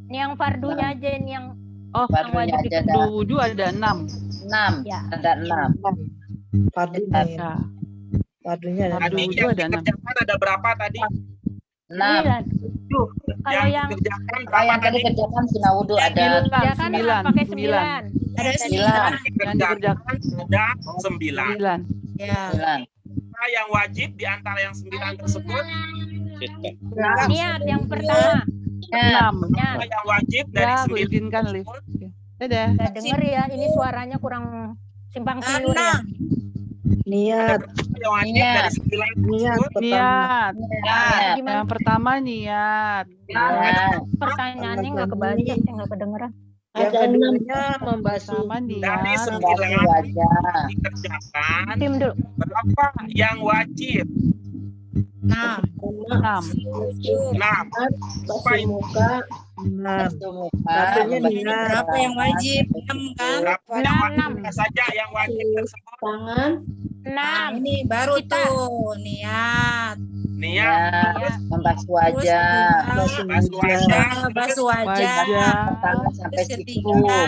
Ini yang fardunya aja, ini yang Fardunya wajib aja Fardu wudu ada 6. 6. Ya. Ada 6. Fardunya ya. Ya. Fardunya ada Fardu Tadi wudu yang ada 6. dikerjakan ada berapa tadi? 6. 9. Kalau yang dikerjakan Apa berapa yang tadi tadi? kerjakan Sina wudu ada kerjakan pakai 9. Ada 9. Yang dikerjakan ada 9. 9. Ya. 9. Nah, yang wajib di antara yang 9 tersebut Niat yang pertama. 6. Yang wajib dari Ya, aku 9 izinkan lift. Dadah. Saya denger ya, ini suaranya kurang simpang siur ya. Niat. yang wajib dari 9 Niat tersebut. Niat. Gimana? Yang pertama niat. Pertanyaannya nggak kebaca, saya nggak kedengeran. Ada 6 membasuh. Pertama Dari niat. 9 dikerjakan, Tim dulu. berapa yang wajib? 6. 6. 6. Basuh muka. 6. Satunya niat. Berapa yang wajib? 6 kan? Berapa yang wajib? Apa saja yang wajib tersebut? Tangan. 6. Ini baru tuh niat. Niat, terus Membasuh wajah. basuh wajah, Basuh wajah. Tangan sampai Terus siku. ketiga.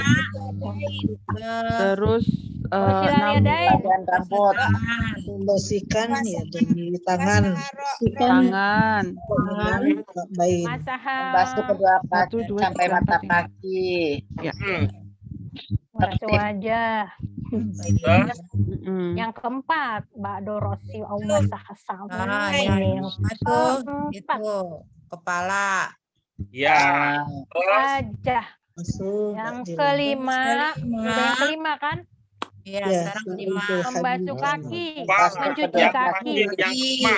Terus Silakan 6 Dain. Dan rambut. Membersihkan ya dari tangan. tangan. Tangan. Baik. Masaha. Membasuh kedua kaki 1, 2, sampai 3, mata 4, 5. kaki. Basuh wajah. terus Yang keempat, Mbak Dorosi masaha sama. Ah, Ini yang Itu keempat, kepala. ya, terus wajah. Basuh. Yang kelima, udah yang kelima kan? Iya, Ya, sekarang kelima. Membasuh kaki, Pas mencuci yang kaki. terakhir, yang kelima.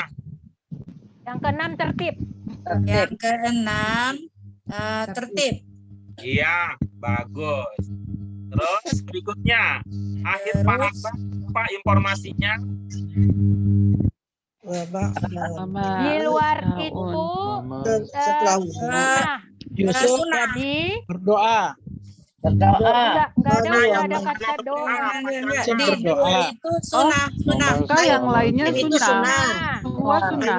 Yang keenam tertib. Yang keenam tertib. Iya, bagus. Terus berikutnya, akhir paragraf apa informasinya? Di luar itu Setelah sunnah. Yusuf Jadi berdoa. enggak ada kata doa. Jadi dua itu sunnah. Maka yang lainnya itu sunnah. Semua sunnah.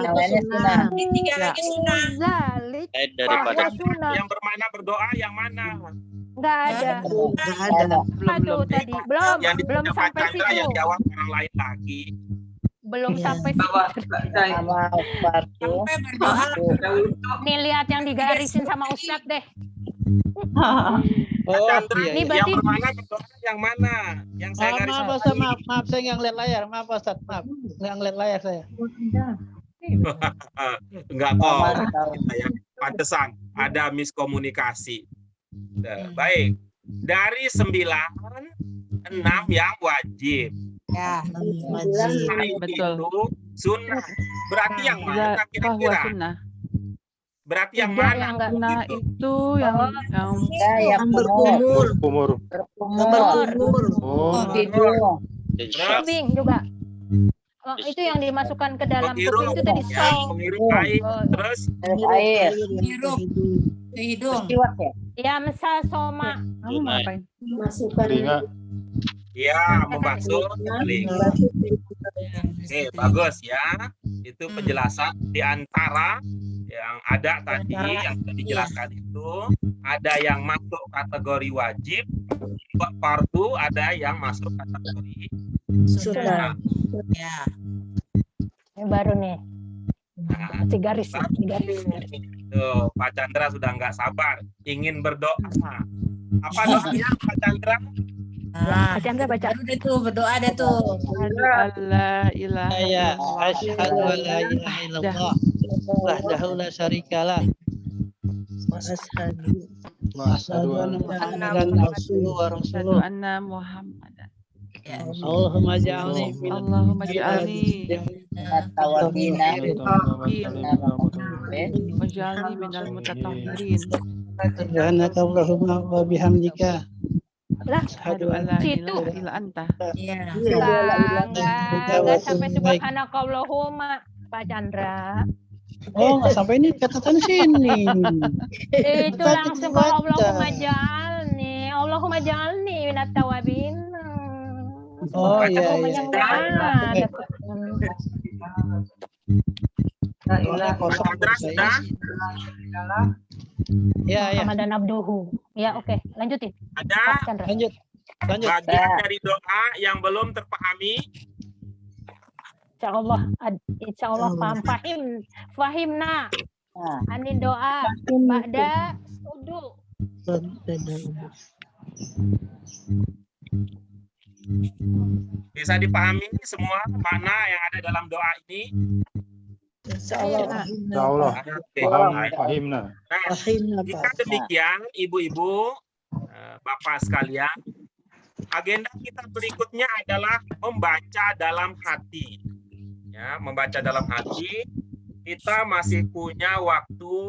Ini tiga lagi sunnah. Zalik Daripada sunnah. Yang bermakna berdoa yang mana? Enggak ada. Nggak ada. Apa tuh tadi? Yang Belum ditanya Pak sampai Chandra situ. yang jawab orang lain lagi. Belum sampai situ. Sampai berdoa. Nih lihat yang digarisin sama Ustadz deh. Oh, Chandra, iya, Ini iya. berarti yang bermakna berdoa yang mana? Yang saya garis Maaf, Ustaz, maaf, saya nggak ngeliat layar. Maaf, Ustaz, maaf. Nggak ngeliat layar saya. enggak kok. Ya, pantesan ada miskomunikasi. Baik. Dari 9, 6 yang wajib. Ya. Lain Betul. itu sunnah. Berarti yang mana Bahwa kira-kira? sunnah. Berarti yang Tidak, mana? yang enggak. Sunnah itu yang Yang Berkumur. Umur. berkumur. Oh. Hidung. Terus Kuping juga. Oh, itu yang dimasukkan ke dalam menghirup, kuping itu tadi ya, song. menghirup air. Terus Air. Hirup ke hidung. Siwak ya? Ya, mesal soma. kamu mau ngapain? Masukkan. Telinga. ya membasuh telinga. Oke, bagus ya. Itu penjelasan di antara yang ada tadi yang sudah dijelaskan itu ada yang masuk kategori wajib, fardu, ada yang masuk kategori Sunnah. Ya. Ini baru nih. Nah, Garis. tuh, Pak Chandra sudah nggak sabar ingin berdoa. Apa doanya Pak Chandra? Nah, Baca enggak baca? baru deh tuh berdoa deh tuh. Allah ilaha Ya, illallah. asyhadu an la ilaha illallah wahdahu la syarikalah wa asyhadu anna Muhammadan abduhu wa Asyhadu rasuluh. anna Muhammadan. Allahumma ja'alni min Allahumma ja'alni Tawabina. waj'alni minal mutatahhirin. subhanaka Allahumma wa bihamdika Lah, Asyhadu an la situ. ilaha illa anta. Iya. Enggak sampai subhanakallahumma, Pak Chandra. Oh, nggak sampai ini catatan sini. Itu Tadi langsung ke dibaca. Allahumma ja'alni. Allahumma ja'alni minat tawabin. Oh, iya, Allahumma iya. yang enggak ada. Soalnya kosong Chandra saya. sudah? Ya, ya. Muhammad dan abduhu. Ya, oke. Lanjutin. Ada Pak Chandra. Lanjut. Lanjut. bagian dari doa yang belum terpahami? Insya Allah fahimna. Nah, Anin doa ba'da wudu. Bisa dipahami semua makna yang ada dalam doa ini? Insyaallah. Insyaallah. Fahimna. Nah, jika demikian, ibu-ibu, bapak sekalian, agenda kita berikutnya adalah membaca dalam hati. Ya, membaca dalam hati. Kita masih punya waktu.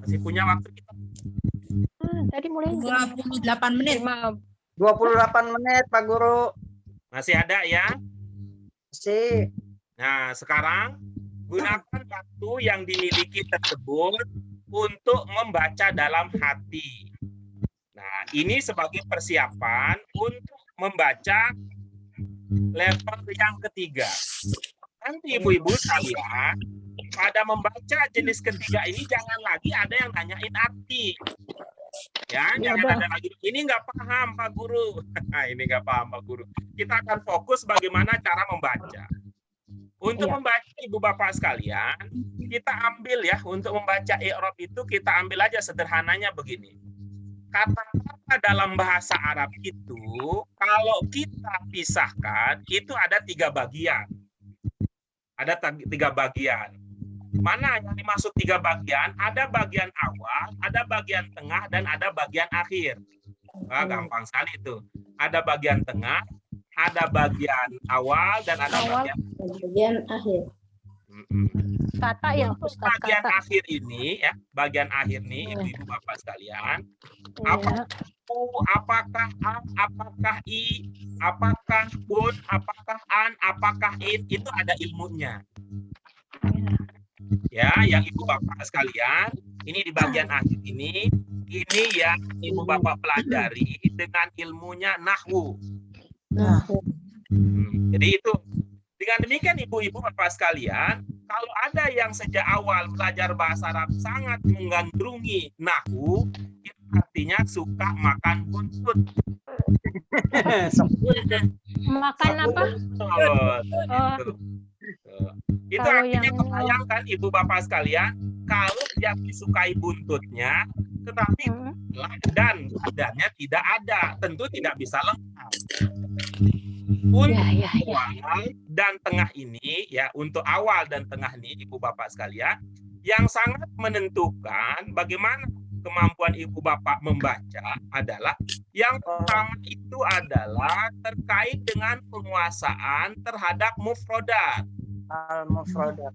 Kita. Tadi mulai 28 menit. 28 menit, Pak Guru. Masih ada ya? Masih. Nah, sekarang gunakan waktu yang dimiliki tersebut untuk membaca dalam hati. Nah, ini sebagai persiapan untuk membaca level yang ketiga. Nanti ibu-ibu sekalian, pada membaca jenis ketiga ini jangan lagi ada yang nanyain arti. Ya, jangan ada lagi. Ini nggak paham Pak Guru. Ini nggak paham Pak Guru. Kita akan fokus bagaimana cara membaca. Untuk membaca ibu bapak sekalian, kita ambil ya, untuk membaca i'rab itu kita ambil aja sederhananya begini. Kata-kata dalam bahasa Arab itu kalau kita pisahkan itu ada 3 bagian. Ada 3 bagian. Mana yang dimaksud 3 bagian? Ada bagian awal, ada bagian tengah, dan ada bagian akhir. Wah, gampang sekali itu. Ada bagian tengah, ada bagian awal, dan ada bagian akhir. Kata ya, Ustaz, bagian kata. akhir ini ya, bagian akhir nih ibu-ibu bapak sekalian. Apakah a, apakah i, apakah un, apakah an, apakah in, itu ada ilmunya. Ya, yang ibu bapak sekalian, ini di bagian akhir ini yang ibu bapak pelajari dengan ilmunya nahwu. Jadi itu, dengan demikian ibu-ibu bapak sekalian, kalau ada yang sejak awal belajar bahasa Arab sangat menggandrungi nahwu, itu artinya suka makan buntut. Makan apa? Itu artinya kebayangkan ibu bapak sekalian, kalau yang disukai buntutnya, tetapi dan badannya tidak ada, tentu tidak bisa lengkap. Untuk awal dan tengah ini, ya, untuk awal dan tengah ini, ibu bapak sekalian, yang sangat menentukan bagaimana kemampuan ibu bapak membaca adalah yang pertama itu adalah terkait dengan penguasaan terhadap mufrodat. Al-mufrodat.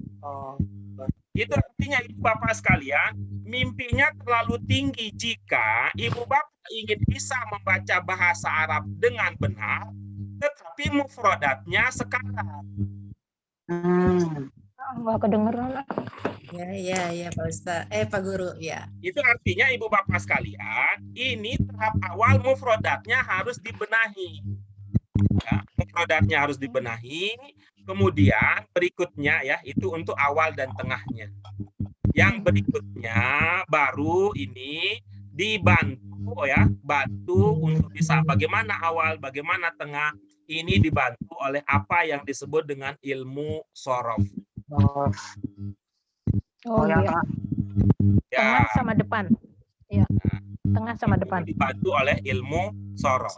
Itu artinya ibu bapak sekalian, mimpinya terlalu tinggi jika ibu bapak ingin bisa membaca bahasa Arab dengan benar, tetapi mufrodatnya sekarat. Nggak kedengeran. Ya, Pak Ustaz. Pak Guru, ya. Itu artinya ibu bapak sekalian, ini tahap awal mufrodatnya harus dibenahi. Ya, mufrodatnya harus dibenahi. Kemudian berikutnya ya, itu untuk awal dan tengahnya. Yang berikutnya baru ini dibantu ya, bantu untuk bisa bagaimana awal, bagaimana tengah, ini dibantu oleh apa yang disebut dengan ilmu sorof. Iya. Tengah sama depan. Ya. Tengah sama depan. Dibantu oleh ilmu sorof.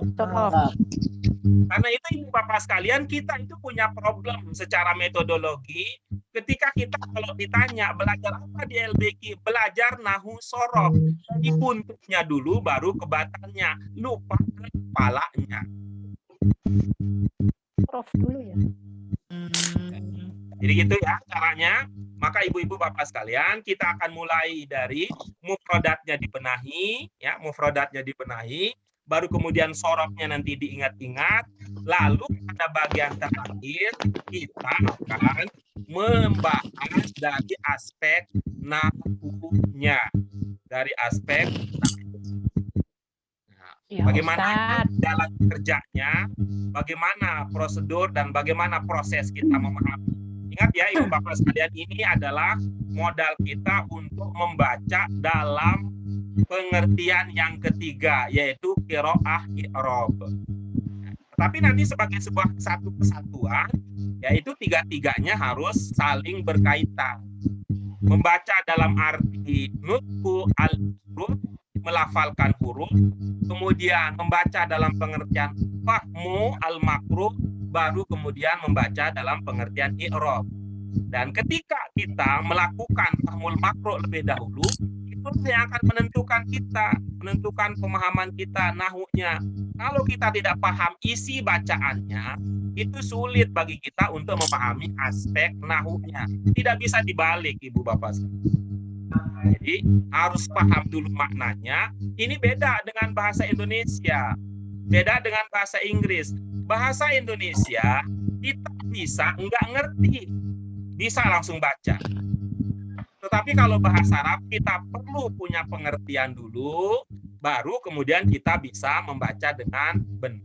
Karena itu ibu bapak sekalian, kita itu punya problem secara metodologi. Ketika kita kalau ditanya belajar apa di LBQ, belajar nahu sorof. Jadi buntutnya dulu baru ke batangnya, lupa ke kepalanya. Sorof dulu ya. Jadi gitu ya caranya. Maka ibu-ibu bapak sekalian, kita akan mulai dari mufrodatnya dibenahi, ya, mufrodatnya dibenahi, baru kemudian sorofnya nanti diingat-ingat, lalu pada bagian terakhir kita akan membahas dari aspek nahwunya, dari aspek bagaimana jalan kerjanya, bagaimana prosedur dan bagaimana proses kita memahami. Ingat ya ibu bapak sekalian, ini adalah modal kita untuk membaca dalam pengertian yang ketiga, yaitu qiraah i'rab. Tapi nanti sebagai sebuah satu kesatuan, yaitu tiga-tiganya harus saling berkaitan. Membaca dalam arti nutqu al-huruf, melafalkan huruf, kemudian membaca dalam pengertian fahmu al-makruh, baru kemudian membaca dalam pengertian i'rab. Dan ketika kita melakukan tahmul makro lebih dahulu, itu yang akan menentukan pemahaman kita nahunya. Kalau kita tidak paham isi bacaannya, itu sulit bagi kita untuk memahami aspek nahunya. Tidak bisa dibalik, Ibu Bapak. Jadi harus paham dulu maknanya. Ini beda dengan bahasa Indonesia, beda dengan bahasa Inggris. Bahasa Indonesia kita bisa nggak ngerti, bisa langsung baca. Tetapi kalau bahasa Arab kita perlu punya pengertian dulu, baru kemudian kita bisa membaca dengan benar.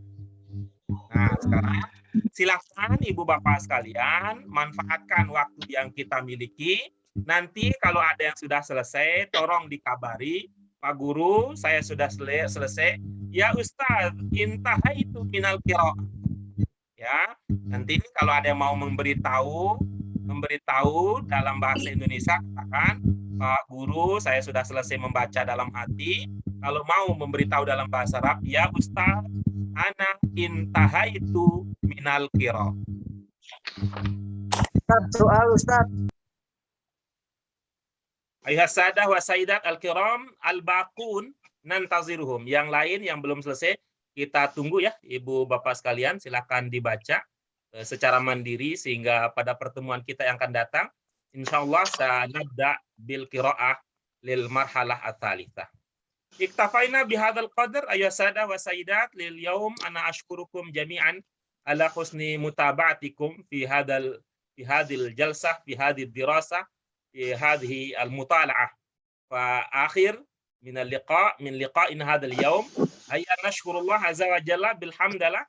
Nah, sekarang silakan Ibu Bapak sekalian manfaatkan waktu yang kita miliki. Nanti kalau ada yang sudah selesai, tolong dikabari, Pak Guru, saya sudah selesai. Ya Ustaz, intahaitu minal qiraah. Ya, nanti kalau ada yang mau memberitahu dalam bahasa Indonesia, katakan, Pak Guru, saya sudah selesai membaca dalam hati. Kalau mau memberitahu dalam bahasa Arab, ya Ustaz, ana intahaitu minal qiraah. Soal Ustaz. Ayuhas sadah wa sayyidat al-kiram al-baqun nantaziruhum. Yang lain yang belum selesai kita tunggu ya, Ibu Bapak sekalian, silakan dibaca secara mandiri sehingga pada pertemuan kita yang akan datang insyaallah sanabda bil qiraah lil marhalah ats-tsalitsah. Iktafaina bihadzal qadar ayuhas sadah wa sayyidat lil yaum. Ana ashkurukum jami'an ala husni mutaba'atikum fi hadhil jalsah fi hadhid dirasah في هذه المطالعة. فآخر من لقائنا هذا اليوم هيا نشكر الله عز وجل بالحمد لله.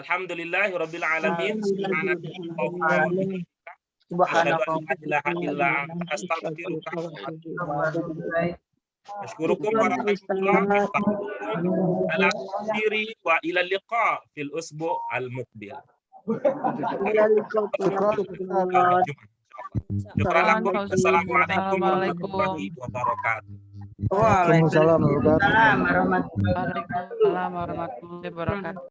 الحمد لله رب العالمين. سبحانك اللهم وبحمدك لا إله إلا أنت أستغفرك أشكركم ورحمة الله على تقديري وإلى اللقاء في الأسبوع المقبل. Assalamualaikum warahmatullahi wabarakatuh. Waalaikumsalam warahmatullahi wabarakatuh. Waalaikumsalam warahmatullahi wabarakatuh.